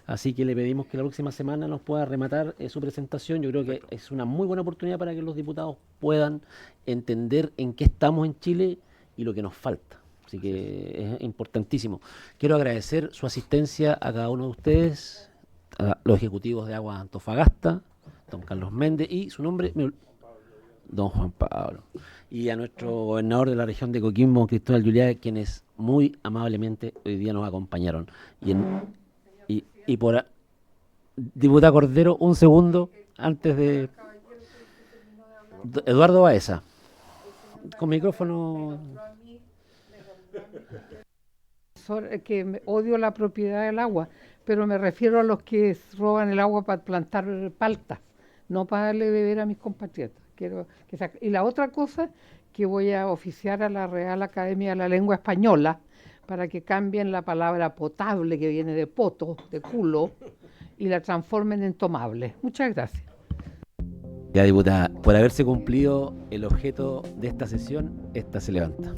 Así que le pedimos que la próxima semana nos pueda rematar su presentación. Yo creo que es una muy buena oportunidad para que los diputados puedan entender en qué estamos en Chile y lo que nos falta. Así que es importantísimo. Quiero agradecer su asistencia a cada uno de ustedes, a los ejecutivos de Aguas Antofagasta, don Carlos Méndez y su nombre, don Juan Pablo. Y a nuestro gobernador de la región de Coquimbo, Cristóbal Juliá, quienes muy amablemente hoy día nos acompañaron. Y por diputada Cordero, un segundo antes de Eduardo Baeza, con micrófono. Que odio la propiedad del agua, pero me refiero a los que roban el agua para plantar paltas, no para darle de beber a mis compatriotas. Y la otra cosa, que voy a oficiar a la Real Academia de la Lengua Española para que cambien la palabra potable, que viene de poto, de culo, y la transformen en tomable. Muchas gracias. Ya, diputada, por haberse cumplido el objeto de esta sesión, esta se levanta.